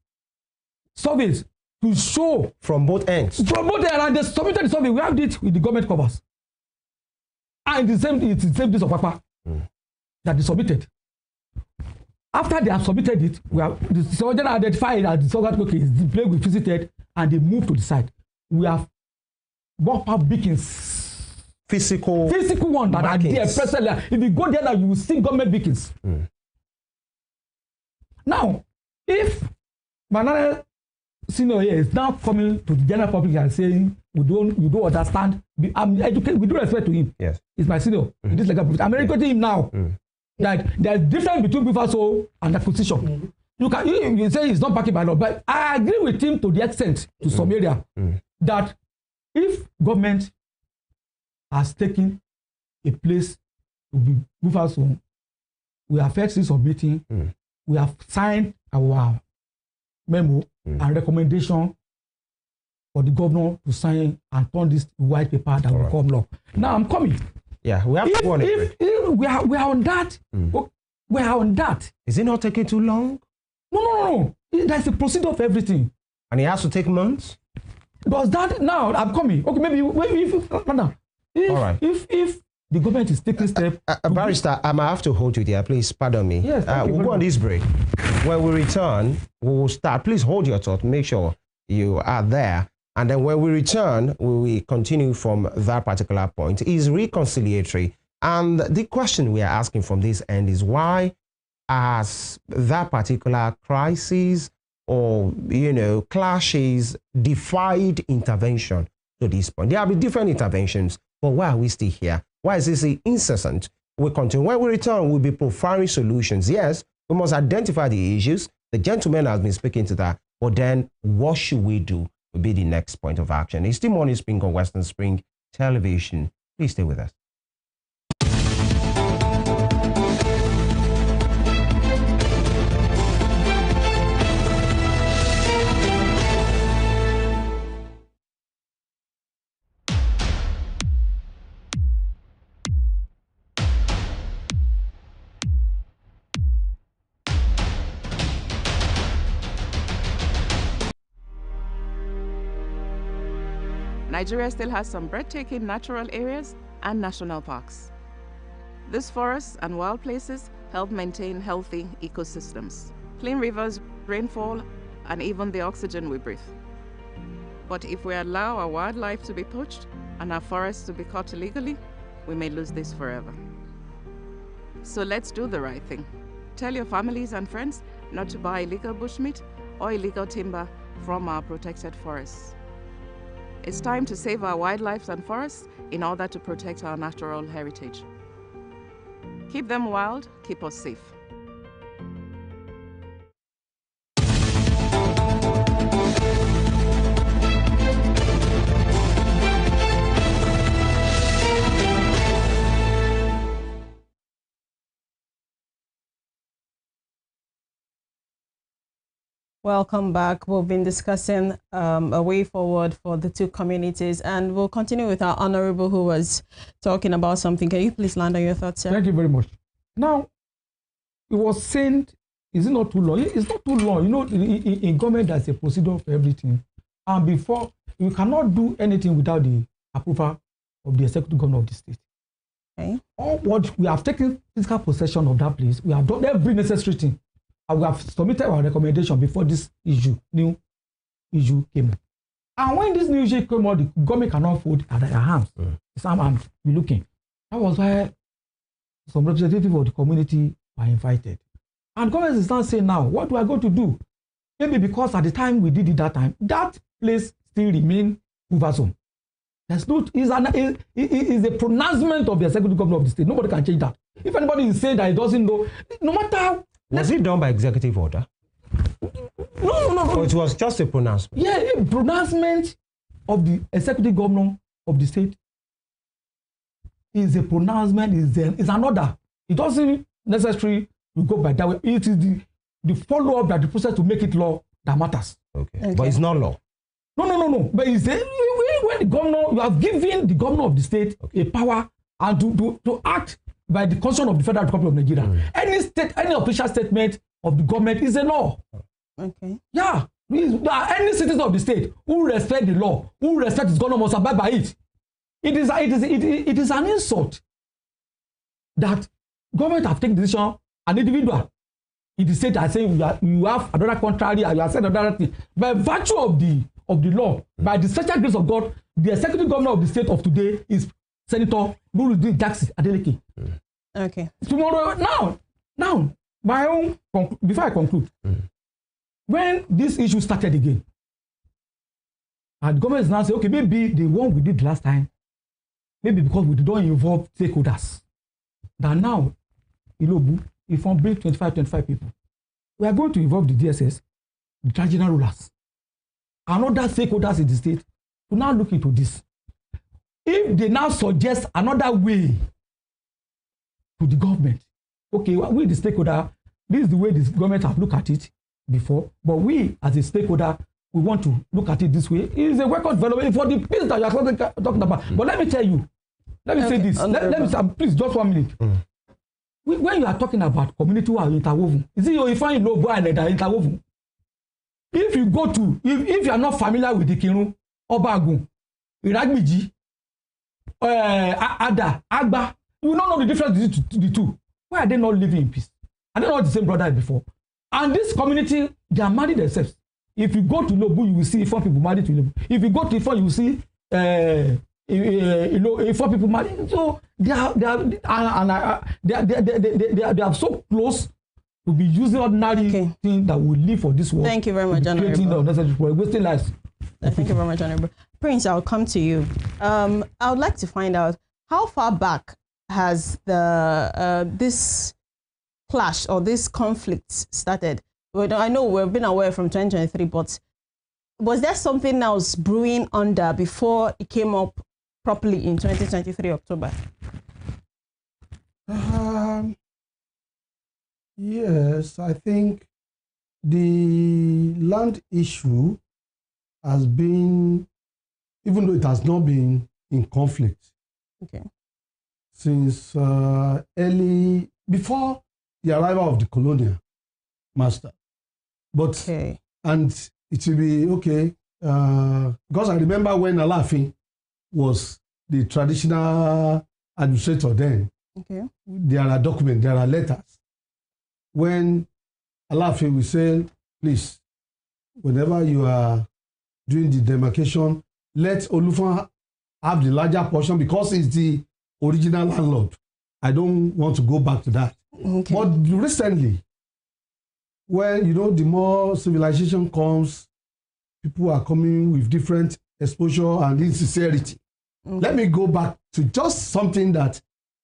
surveys to show from both ends. And they submitted the survey. We have it with the government covers. And it's the same piece of paper that they submitted. After they have submitted it, the surgeon identified that the surgeon is the place we visited, and they moved to the site. We have walked up beacons. Physical one that are there presently. If you go there now, you will see government beacons. Now, if Manana Senior here is now coming to the general public and saying, you don't understand. I'm educated. We do respect to him. Yes, he's my senior in this legal profession. I'm educating him now. That there's difference between buffer zone and acquisition. You say he's not backing by law, but I agree with him to the extent to some area that if government has taken a place to be buffer zone, we have first submitting, we have signed our memo and recommendation for the governor to sign and turn this white paper that will become law. Now I'm coming. Yeah, we have to go on it. We are on that. We are on that. Is it not taking too long? No. There's a procedure of everything. And it has to take months? Does that now? I'm coming. Okay, maybe if the government is taking steps. Barrister, I might have to hold you there. Please pardon me. Yes, we'll go on this break. When we return, we will start. Please hold your thought. Make sure you are there. And then when we return, we will continue from that particular point. Is reconciliatory. And the question we are asking from this end is why has that particular crisis or, clashes defied intervention to this point. There have been different interventions, but why are we still here? Why is this incessant? We continue. When we return, we'll be profiling solutions. Yes, we must identify the issues. The gentleman has been speaking to that. But then what should we do will be the next point of action. It's still Morning Spring on Western Spring Television. Please stay with us. Nigeria still has some breathtaking natural areas and national parks. These forests and wild places help maintain healthy ecosystems, clean rivers, rainfall, and even the oxygen we breathe. But if we allow our wildlife to be poached and our forests to be cut illegally, we may lose this forever. So let's do the right thing. Tell your families and friends not to buy illegal bushmeat or illegal timber from our protected forests. It's time to save our wildlife and forests in order to protect our natural heritage. Keep them wild, keep us safe. Welcome back. We've been discussing a way forward for the two communities, and we'll continue with our honorable who was talking about something. Can you please land on your thoughts, sir? Thank you very much. Now, it was saying, is it not too long? It's not too long. You know, in government, there's a procedure for everything. And before, you cannot do anything without the approval of the executive governor of the state. Okay. All what we have taken physical possession of that place, we have done every necessary thing. And we have submitted our recommendation before this new issue came up. And when this new issue came up, the government cannot fold at their hands. It's arm be looking. That was why some representatives of the community were invited. And government is now saying now, what do I go to do? Maybe because at the time we did it that time, that place still remains buffer zone. There's no, it's a pronouncement of the executive governor of the state. Nobody can change that. If anybody is saying that he doesn't know, no matter how. Was it done by executive order? No. Or it was just a pronouncement? Yeah, a pronouncement of the executive governor of the state is a pronouncement, is an order. It doesn't necessarily go by that way. It is the follow-up that the process to make it law that matters. Okay. But it's not law. No. But it's when the governor, you have given the governor of the state a power and to act by the constitution of the Federal Republic of Nigeria. Any official statement of the government is a law. Okay. Yeah. Any citizen of the state who respect the law, who respect his governor must abide by it. It is an insult that government have taken decision, an individual in the state are saying you have another contrary, and you are saying another thing. By virtue of the law, by the special grace of God, the executive governor of the state of today is Senator Burudi Jackson Adeleke. Okay. Tomorrow, now, my own, before I conclude, when this issue started again, and the government is now saying, okay, maybe the one we did last time, maybe because we don't involve stakeholders, that now, Ilobu, Ifon bring 25 people, we are going to involve the DSS, the traditional rulers, and other stakeholders in the state to now look into this. If they now suggest another way to the government, okay, we the stakeholder, this is the way this government have looked at it before, but we as a stakeholder, we want to look at it this way. It is a welcome development for the peace that you are talking about. But let me tell you, let me say this, let me say, please, just 1 minute. When you are talking about community who are interwoven, is it your Ifon Ilobu and that are interwoven? If you go to, if you are not familiar with the Kirun, Obagun, Iragbiji, Ada, Agba, you will not know the difference between the two. Why are they not living in peace? Are they not the same brother before? And this community, they are married themselves. If you go to Ilobu, you will see Ifon people married to Ilobu. If you go to Ifon, you will see Ifon people married. So they are so close We'll be using ordinary things that will live for this world. Thank you very much, Honorable. Unnecessary, wasting lives. Thank you very much, Honorable. Prince, I'll come to you. I would like to find out how far back has this clash or this conflict started? Well, I know we've been aware from 2023, but was there something else brewing under before it came up properly in 2023 October? Yes, I think the land issue has been, even though it has not been in conflict, since before the arrival of the colonial master. But, and it will be because I remember when Alafin was the traditional administrator then, there are documents, there are letters. When Alafin will say, please, whenever you are doing the demarcation, let Olufan have the larger portion because it's the original landlord. I don't want to go back to that. But recently, when, the more civilization comes, people are coming with different exposure and insincerity. Let me go back to just something that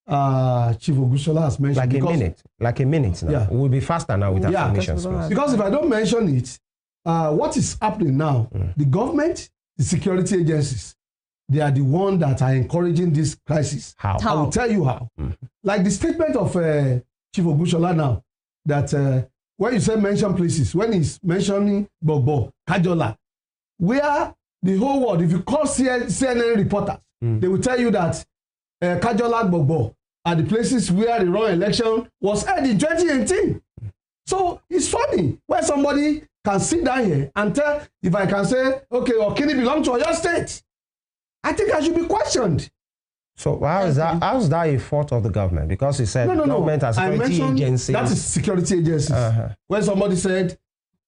Chief Ogushola has mentioned. Like a minute now. Yeah. We'll be faster now with affirmations. Because if I don't mention it, what is happening now, the government, the security agencies, they are the ones that are encouraging this crisis. How? I will tell you how. Like the statement of Chief Ogushola now, that when you say mention places, when he's mentioning Bobo, Kajola, where the whole world, if you call CNN reporters, they will tell you that Kajola, Bobo are the places where the wrong election was held in 2018. So it's funny when somebody can sit down here and tell, if I can say, okay, Okini belongs to Oyo State, I think I should be questioned. So how is that a fault of the government? Because he said government as security agency. That is security agencies. When somebody said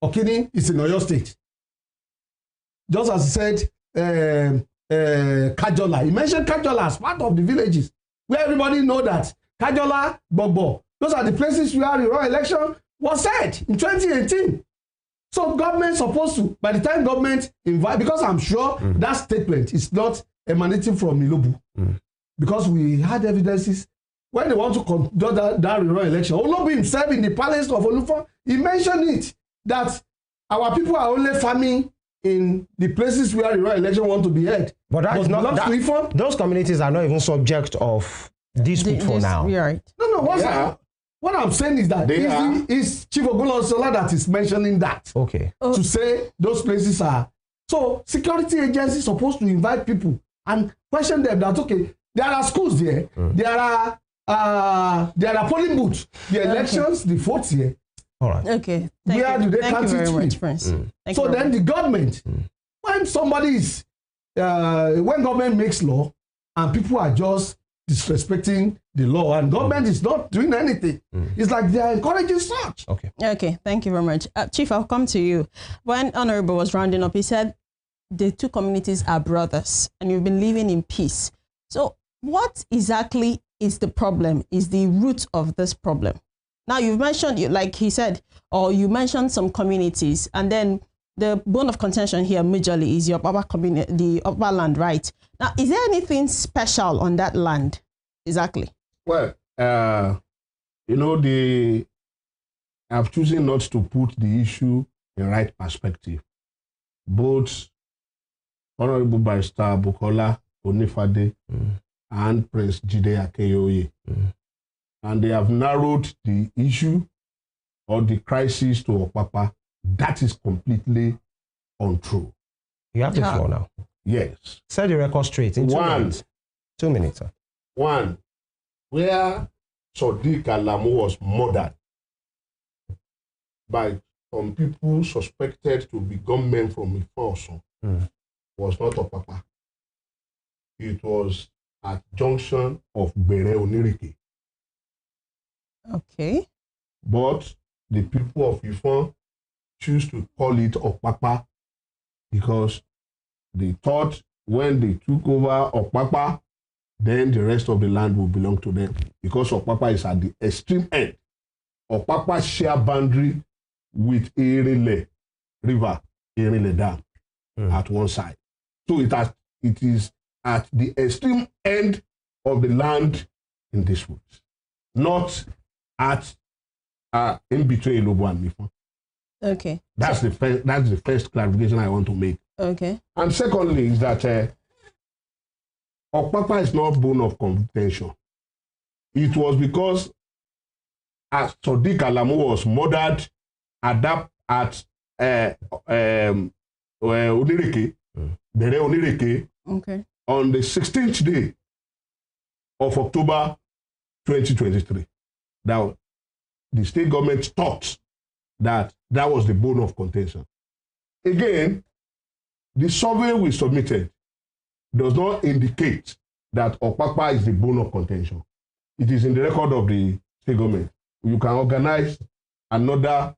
Okini is in Oyo State, just as he said Kajola, he mentioned Kajola as part of the villages where everybody know that Kajola, Bobo, those are the places where the wrong election was held in 2018. So government supposed to, by the time government invite, because I'm sure that statement is not emanating from Ilobu. Because we had evidences when they want to conduct that wrong election. Olobu himself in the palace of Olufon, he mentioned it, that our people are only farming in the places where the wrong election want to be held. But that is not, that, those communities are not even subject of dispute for now. Right. No, what I'm saying is that it's Chief Ogushola that is mentioning that. Okay. To say those places are. So security agencies supposed to invite people and question them that, okay, there are schools there, there are polling booths, the elections, the votes here. All right. Okay. Where do they Thank you very much, Prince. So then the government, when somebody is, when government makes law and people are just disrespecting the law and government is not doing anything, it's like they are encouraging such. Okay. Thank you very much. Chief, I'll come to you. When Honorable was rounding up, he said the two communities are brothers and you've been living in peace. So what exactly is the problem, is the root of this problem? Now you've mentioned, like he said, or you mentioned some communities, and then the bone of contention here majorly is your upper community, the upper land, right? Now, is there anything special on that land? Exactly. Well, I'm choosing not to put the issue in right perspective. Both Honorable Barrister Bukola Onifade and Prince Jide Akeyoye. And they have narrowed the issue or the crisis to Okpakpa. That is completely untrue. You have the floor now. Yes. Set the record straight in 2 minutes. 2 minutes, sir. One, where Sadiq Alamu was murdered by some people suspected to be gunmen from Ifon was not Okpakpa. It was at junction of Bere Onirike. Okay. But the people of Ifon choose to call it Okpakpa because they thought when they took over Okpakpa, then the rest of the land will belong to them because Okpakpa is at the extreme end Okpakpa share boundary with Erinle River, Erinle Dam at one side. So it is at the extreme end of the land in dispute, not at in between Ilobu and Ifon. Okay. That's the first clarification I want to make. Okay. And secondly is that Okpakpa is not bone of contention. It was because as Sodiq Alamu was murdered at Onireke, Bere Onireke, okay, on the 16th day of October 2023. Now, the state government thought that was the bone of contention. Again, the survey we submitted does not indicate that Okpakpa is the bone of contention. It is in the record of the state government. You can organize another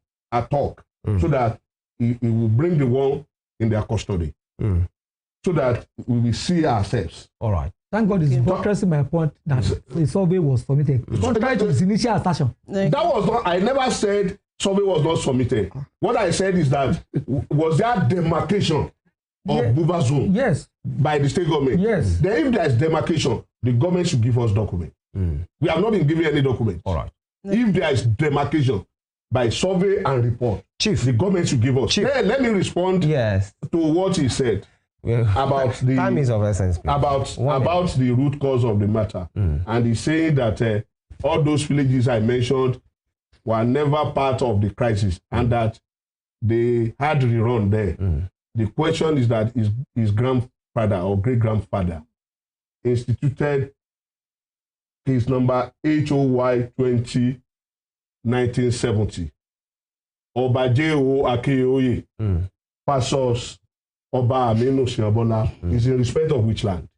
talk so that it will bring the one in their custody so that we will see ourselves. All right. Thank God it's buttressing my point that the survey was submitted. Contrary to his initial assertion. That was not, I never said survey was not submitted. What I said is that was there demarcation of buffer zone by the state government? Yes. Then if there is demarcation, the government should give us documents. We have not been given any documents. All right. If there is demarcation by survey and report, Chief, the government should give us. Let me respond to what he said about the time is of essence. About the root cause of the matter. And he's saying that all those villages I mentioned were never part of the crisis and that they had rerun there. The question is that his grandfather or great-grandfather instituted case number HOY 20 1970. Oba J.O. Akeoye versus Oba Aminu Siabola is in respect of which land?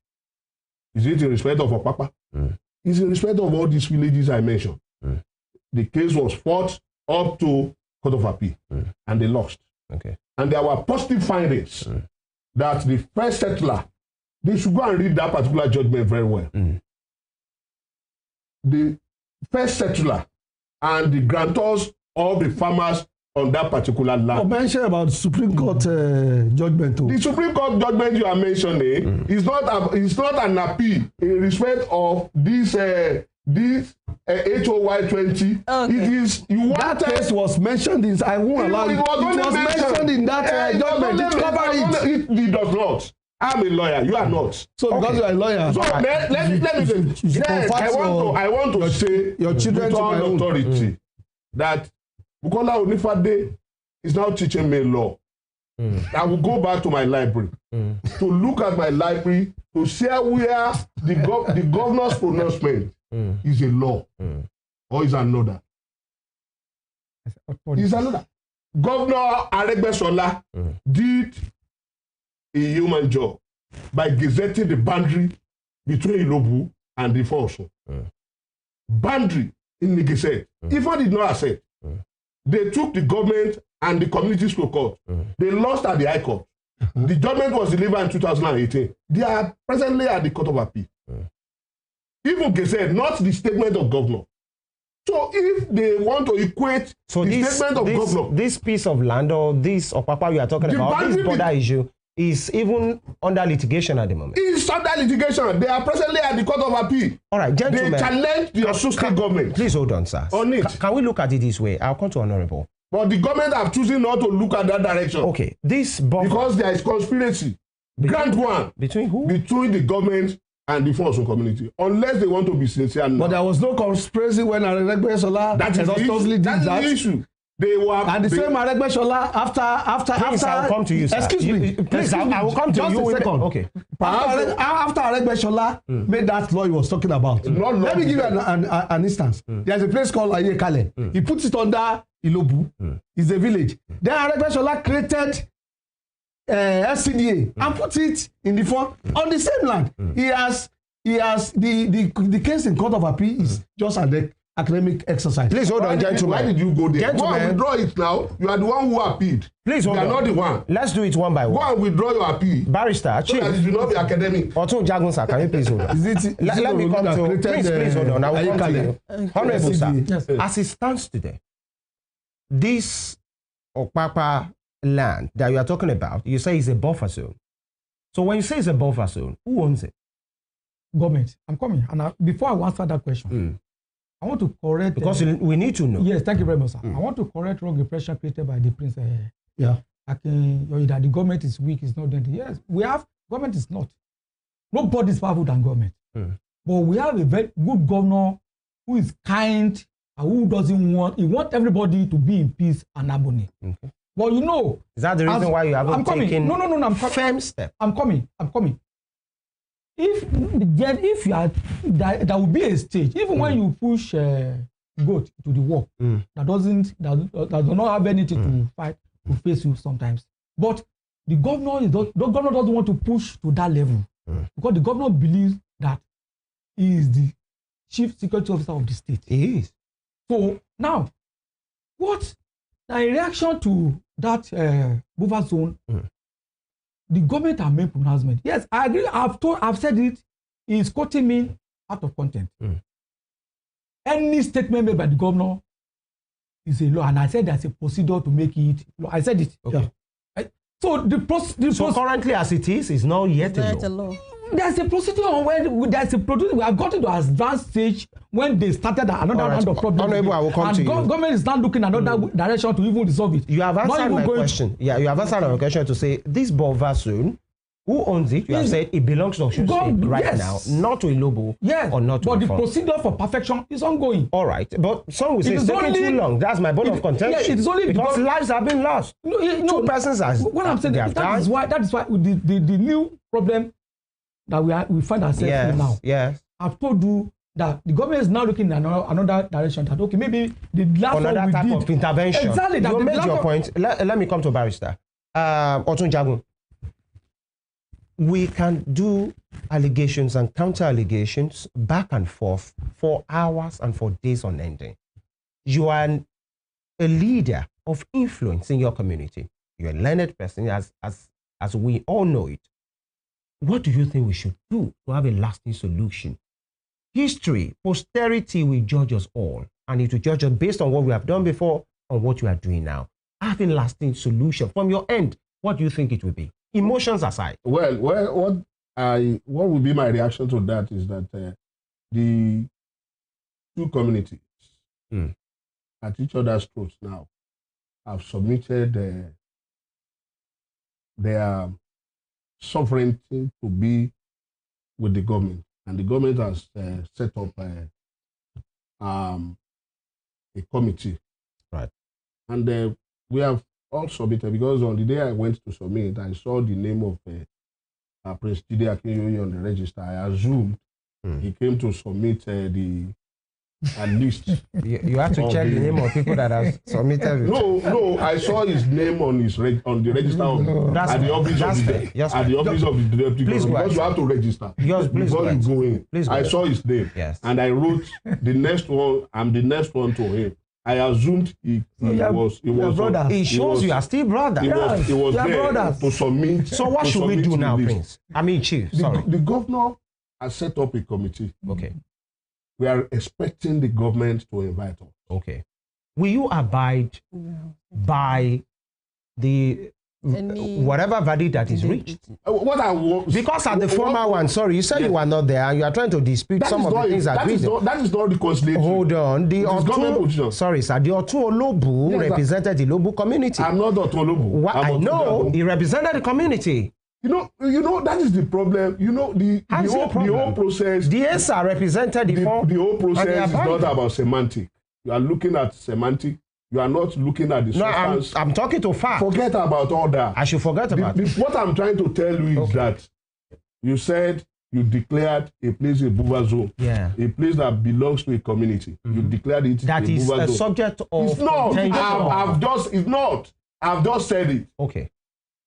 Is it in respect of Okpakpa? It's in respect of all these villages I mentioned. The case was fought up to Court of Appeal and they lost. Okay. And there were positive findings that the first settler, they should go and read that particular judgment very well. The first settler and the grantors of the farmers on that particular land. Mention about Supreme Court judgment. The Supreme Court judgment you are mentioning is not an appeal in respect of this HOY 20. Okay. It is that case was mentioned in. I won't allow it. It was mentioned in that judgment. It does not. I'm a lawyer. You are not. So because you are a lawyer, so let me say. I want to say your children with all authority that Bukola Onifade is now teaching me law. I will go back to my library to look at my library to see where the governor's pronouncement is a law or is another. Is another. Governor Aregbesola did a human job by gazetting the boundary between Ilobu and Ifon. Boundary in the gazette. Ifon did not accept. They took the government and the communities to court. They lost at the High Court. The judgment was delivered in 2018. They are presently at the Court of Appeal. Even gazette, not the statement of governor. So if they want to equate the statement of governor, this piece of land or this Okpakpa you are talking about, this border issue is even under litigation at the moment. It's under litigation. They are presently at the Court of Appeal. All right, gentlemen. They challenge the Osun State government. Please hold on, sir. On it. Can we look at it this way? I'll come to Honorable. But the government have chosen not to look at that direction. Okay, this buffer, because there is conspiracy. Grant one. Between who? Between the government and the Osun community. Unless they want to be sincere now. But there was no conspiracy when Aregbesola did that. The issue. They were and the same Aregbesola after please, I'll come to you, sir. Excuse me. Please, I will come to just you. Just a second. Okay. After Aregbesola made that law he was talking about. Let me give you an instance. There's a place called Ayekale. He puts it under Ilobu. It's a village. Then Aregbesola created SCDA and put it in the front on the same land. He has the case in Court of Appeal is just academic exercise. Please hold on, gentlemen. Why did you go there? Gentlemen. Go and withdraw it now. You are the one who appealed. Please hold on. You are on. not the one. Let's do it one by Go one. and withdraw your appeal. Barrister, So that it will not be academic. Otun Jagunsa, can you please hold on? Let me come to. Please hold on. I will come to you. Honorable sir, Yes. as it stands today, this Okpapa land that you are talking about, you say is a buffer zone. So when you say it's a buffer zone, who owns it? Government. I'm coming. And before I answer that question, I want to correct... Because we need to know. Yes, thank you very much, sir. I want to correct wrong impression created by the Prince. Yeah. That the government is weak, it's not doing it. Yes, we have... Government is not. Nobody is powerful than government. But we have a very good governor who is kind and who doesn't want... He wants everybody to be in peace and harmony. Okay. But you know... Is that the reason why you haven't taken No, firm step? I'm coming. If you are, there will be a stage, even when you push goat to the wall, that does not have anything to fight, to face you sometimes. But the governor doesn't want to push to that level because the governor believes that he is the chief security officer of the state. He is. So now, what the reaction to that buffer zone? The government have made pronouncement. Yes, I agree. I've said it. He's quoting me out of content. Any statement made by the governor is a law, and I said there's a procedure to make it law. I said it. Okay. Yeah. So currently, as it is, it's not yet a law. There's a procedure on when there's a procedure. We have gotten to advanced stage when they started another round of problems. Honorable, I will come to you. Government is now looking another direction to even resolve it. You have answered my question. Yeah, you have answered my question to say this buffer zone, who owns it? You have said it belongs to Osun State right now, not to Ilobu or not to But Ifon. the procedure for perfection is ongoing. All right, but some will say it's taking too long. That's my bone of contention. Yeah, it is only because lives have been lost. Two persons as what I'm saying that is why the new problem that we find ourselves in now. Yes. I've told you that the government is now looking in another direction. That okay, maybe the last another one type we of did, intervention. Exactly. You made your point. Let me come to Barrister. Otun Jagun. We can do allegations and counter allegations back and forth for hours and for days on ending. You are a leader of influence in your community. You're a learned person, as we all know it. What do you think we should do to have a lasting solution? History, posterity will judge us all, and it will judge us based on what we have done before and what you are doing now. Having lasting solution from your end, what do you think it will be? Emotions aside. Well, what would be my reaction to that is that the two communities at each other's throats now have submitted their sovereignty to be with the government, and the government has set up a committee, right? And we have all submitted, because on the day I went to submit, I saw the name of Prince Jide Akinyoye on the register. I assumed he came to submit a list. You have to check the name of people that have submitted. No, I saw his name on the register at the office of the deputy governor, because you have to register before you go in. I saw his name, and I wrote the next one. I'm the next one to him. I assumed he was brother. It shows you are still brother. He was there to submit. So what should we do now, Prince? I mean, Chief. Sorry. The governor has set up a committee. Okay. We are expecting the government to invite us. Okay. Will you abide by the whatever verdict that is reached? What I want, because at the former one, sorry, you said you were not there and you are trying to dispute some of the things that is not reconciliatory. Hold on. The Otun Olobu represented the Ilobu community. I'm not Otun Olobu. I know he represented the community. You know that is the problem. You know the whole process. The ESA represented the whole process is not about semantic. You are looking at semantic. You are not looking at the substance. I'm talking to fact. Forget about all that. I should forget about it. What I'm trying to tell you is that you said you declared a place a buffer zone. Yeah. A place that belongs to a community. You declared it that a is buffer a zone. subject of it's not. It's not. I've just said it. Okay.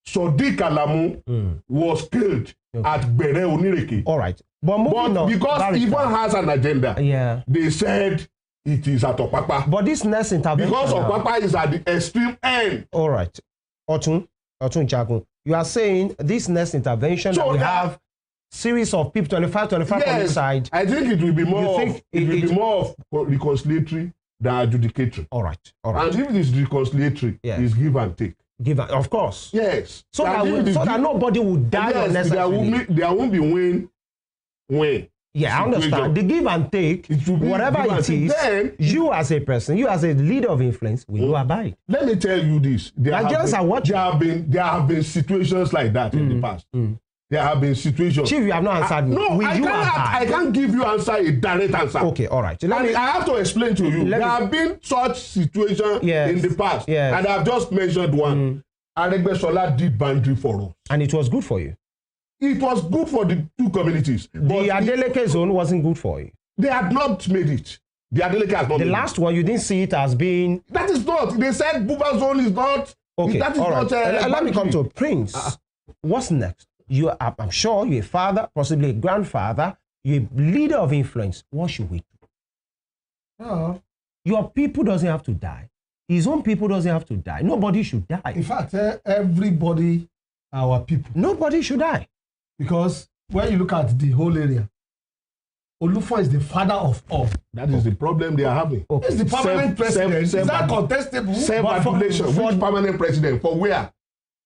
Sodiq Alamu was killed at Bere Onireke. All right. But because Ifon has an agenda, they said it is at Okpakpa. But this next intervention... Because Okpakpa is at the extreme end. All right. Otun Jagun, you are saying this next intervention that we have series of people, 25 on the side. I think it will be more of reconciliatory than adjudicatory. All right. And if it is reconciliatory, it's give and take. Of course. Yes. So that nobody will die unnecessarily. There won't be win. Yeah, I understand. The give and take, whatever it is, then, you as a person, you as a leader of influence, will abide. Let me tell you this. There have been situations like that in the past. There have been situations. Chief, you have not answered me. No, I can't give you a direct answer. Okay, all right. I have to explain to you. There have been such situations in the past. And I've just mentioned one. Aregbesola did boundary for us. And it was good for you. It was good for the two communities. The Adeleke zone wasn't good for you. They had not made it. The Adeleke has not made it. The last one, you didn't see it as being... That is not. They said Buba zone is not... Okay, that is all right. not... Let me come to Prince. What's next? I'm sure you're a father, possibly a grandfather. You're a leader of influence. What should we do? Your people doesn't have to die. His own people doesn't have to die. Nobody should die. In fact, everybody, our people. Nobody should die. Because when you look at the whole area, Olufon is the father of all. That is the problem they are having. Okay. It's the permanent president. Is that contestable? Self-adulation. Which permanent president? For where?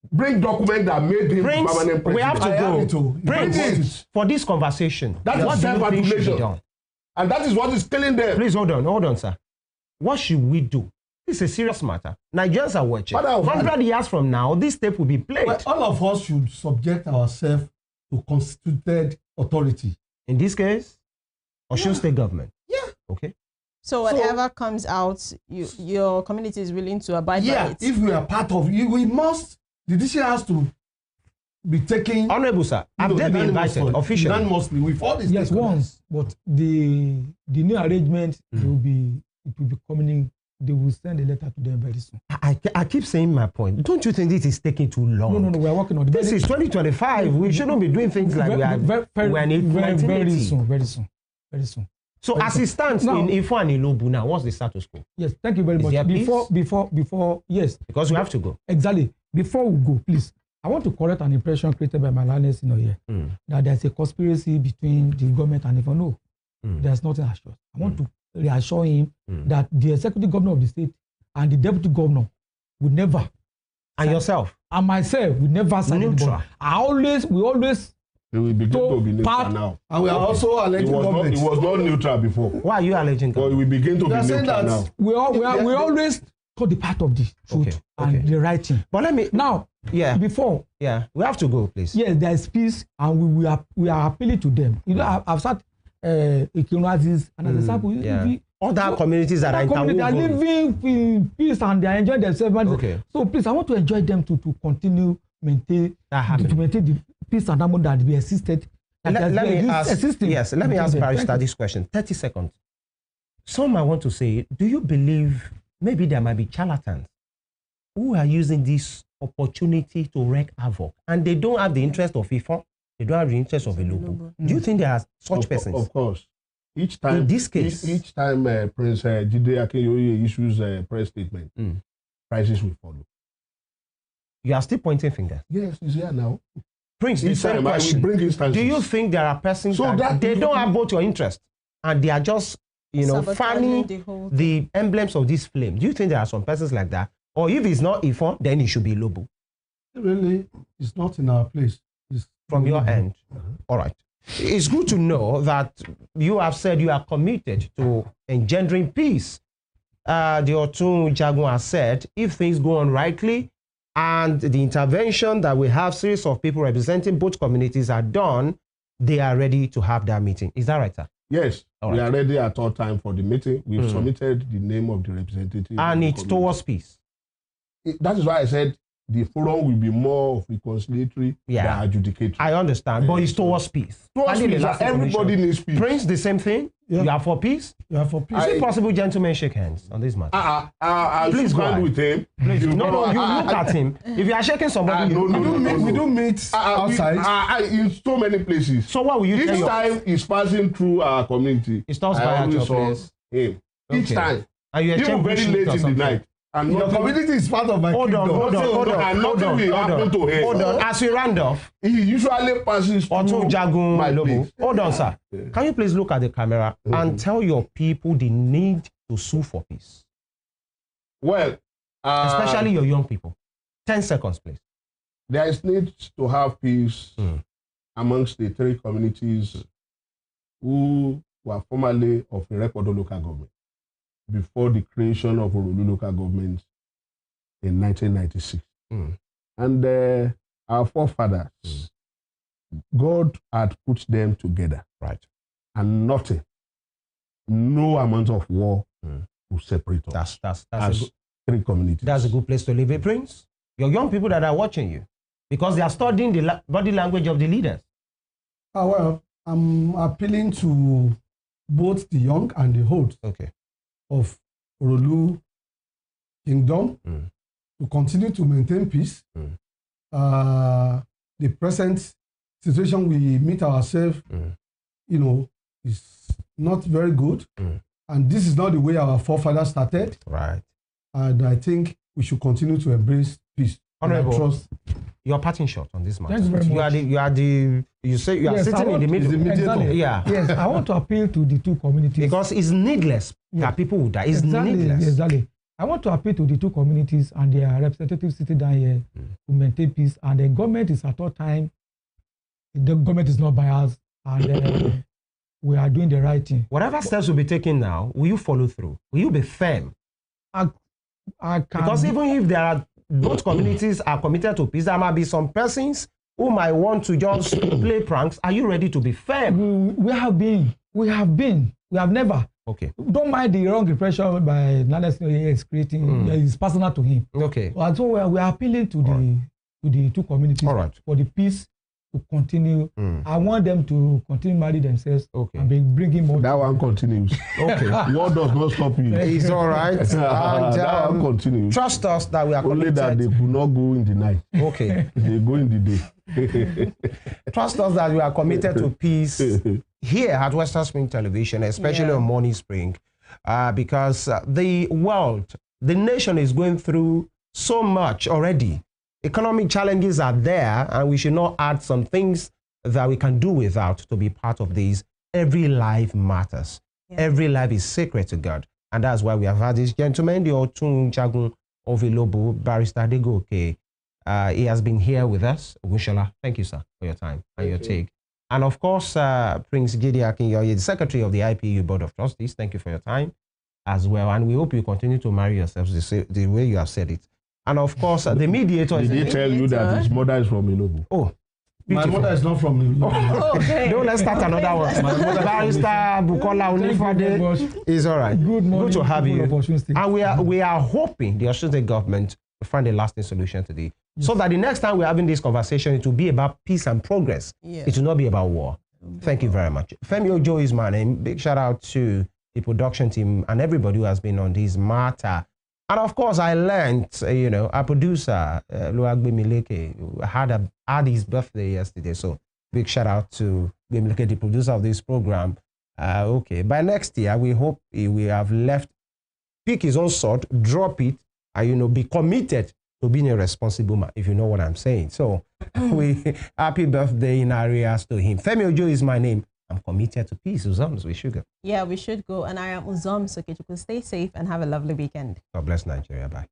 Bring document that made him permanent president. We have to go. Bring it for this conversation. That is self-adulation. And that is what is killing them. Please hold on, sir. What should we do? This is a serious matter. Nigerians are watching. 100 years from now, this tape will be played. Well, all of us should subject ourselves to constituted authority. In this case, Osun State government. Yeah. Okay. So whatever comes out, your community is willing to abide by it. If we are part of it, we must. The decision has to be taken. Honorable sir, have they been invited officially? Unanimously with all these. Yes, once, but the new arrangement will be coming in. They will send a letter to them very soon. I keep saying my point. Don't you think this is taking too long? No, we are working on it. This is 2025. We shouldn't be doing things like we are in 1980. Very soon. So as it stands in Ifon and Ilobu now, what's the status quo? Yes, thank you very much. Before, yes. Because we have to go. Exactly. Before we go, please, I want to correct an impression created by my landlords here that there's a conspiracy between the government and Ifon. No, there's nothing assured. I want to reassure him that the executive governor of the state and the deputy governor would never, and yourself and myself would never sign neutral. We always will begin to be neutral now. And we are also alleging government. It was not neutral before. Why are you alleging government? But we begin to be neutral now. We always told the part of the truth and the right thing. But let me now. Before. We have to go, please. Yes, there is peace, and we are appealing to them. You know, I've said Ikinuazis and as an example, other communities that are interwoven. They are living in peace and they are enjoying themselves. Okay. So please, I want to enjoy them to continue maintain the peace and harmony that we existed. Let me ask Barrister this question. 30 seconds. Some might want to say, do you believe maybe there might be charlatans who are using this opportunity to wreak havoc, and they don't have the interest of Ifon, they don't have the interest of Ilobu? Do you think there are such persons? Of course. Each time, in this case, each time Prince Jide Akinyoye issues a press statement, prices will follow. You are still pointing fingers. Yes, he's here now. Prince, the same question. Do you think there are persons that they don't have both your interest and they are just, fanning the emblems of this flame? Do you think there are some persons like that? Or if it's not Ifon, then it should be Ilobu? Really, it's not in our place. It's from your end. All right. It's good to know that you have said you are committed to engendering peace. The Otun Jagun has said, if things go on rightly and the intervention that we have series of people representing both communities are done, they are ready to have that meeting. Is that right, sir? Yes, we are ready at all time for the meeting. We've submitted the name of the representative. And it's towards peace. That is why I said the forum will be more of reconciliatory than adjudicatory. I understand, but it's towards peace. Towards peace, everybody needs peace. Prince, the same thing? Yeah. You are for peace? You are for peace. Is it possible, gentlemen, shake hands on this matter? Please go on with him. Please. No, you look at him. If you are shaking somebody, we don't meet outside. In so many places. So what will you tell Each time he's passing through our community, he stops by at your place. Him. each time. And you Even very late in the night. And Your community is part of my kingdom. Hold on. As we round off, he usually passes through my place. Hold on, sir. Can you please look at the camera and tell your people the need to sue for peace? Well, especially your young people. 10 seconds, please. There is need to have peace amongst the 3 communities who were formerly of Irepodo local government before the creation of Orolu local government in 1996. And our forefathers, God had put them together. Right. And nothing, no amount of war will separate us. That's as 3 communities. That's a good place to live, Prince. Your young people that are watching you, because they are studying the body language of the leaders. Well, I'm appealing to both the young and the old of Orolu Kingdom to continue to maintain peace. The present situation we meet ourselves, is not very good. And this is not the way our forefathers started. Right. And I think we should continue to embrace peace. Honorable, trust. Your parting shot on this matter. Thank you very much. You say you are sitting in the middle. Exactly. Yeah. Yes, I want to appeal to the 2 communities. Because it's needless that people will die. It's needless. Exactly. I want to appeal to the 2 communities and their representatives sitting down here to maintain peace. And the government is at all time, the government is not biased, and we are doing the right thing. Whatever steps will be taken now, will you follow through? Will you be firm? I can, because even if there are both communities are committed to peace, there might be some persons who might want to just play pranks. Are you ready to be firm? We have been. We have never. Okay. Don't mind the wrong impression by Nana is creating. It's personal to him. Okay. So we are appealing to the 2 communities for the peace to continue. I want them to continue marry themselves and bringing more. That one continues. Okay. War does not stop you. It's all right. And, that one continues. Trust us that we are only committed. That they will not go in the night. Okay. They go in the day. Trust us that we are committed to peace here at Western Spring Television, especially on Morning Spring, because the world, the nation is going through so much already. Economic challenges are there, and we should not add some things that we can do without to be part of these. Every life matters. Every life is sacred to God. And that's why we have had this gentleman, the Otun Jagun of Ilobu, Barrister Degoke. He has been here with us. Ogunshola, thank you, sir, for your time and your take. And of course, Prince Gidi Akinyoye, the Secretary of the IPU Board of Trustees, thank you for your time as well. And we hope you continue to marry yourselves the way you have said it. And of course, the mediator... Did he tell you that his mother is from Ilobu? Oh, beautiful. My mother is not from Ilobu. Okay. No, let's start another one. Barrister Bukola Unifade is all right. Good morning. Good to have you. And we are hoping the Osun State government will find a lasting solution today. So that the next time we're having this conversation, it will be about peace and progress. It will not be about war. Thank you very much. Femi Ojo is my name. Big shout out to the production team and everybody who has been on this matter. And of course, I learned, our producer, Luagbe Mileke, had his birthday yesterday. So big shout out to Mileke, the producer of this program. By next year, we hope he will have left, pick his own sword, drop it, and, be committed to being a responsible man, if you know what I'm saying. So happy birthday in areas to him. Femi Ojo is my name. I'm committed to peace. Uzams, we should go. Yeah, we should go. And I am Uzam Sokechuku. Stay safe and have a lovely weekend. God bless Nigeria. Bye.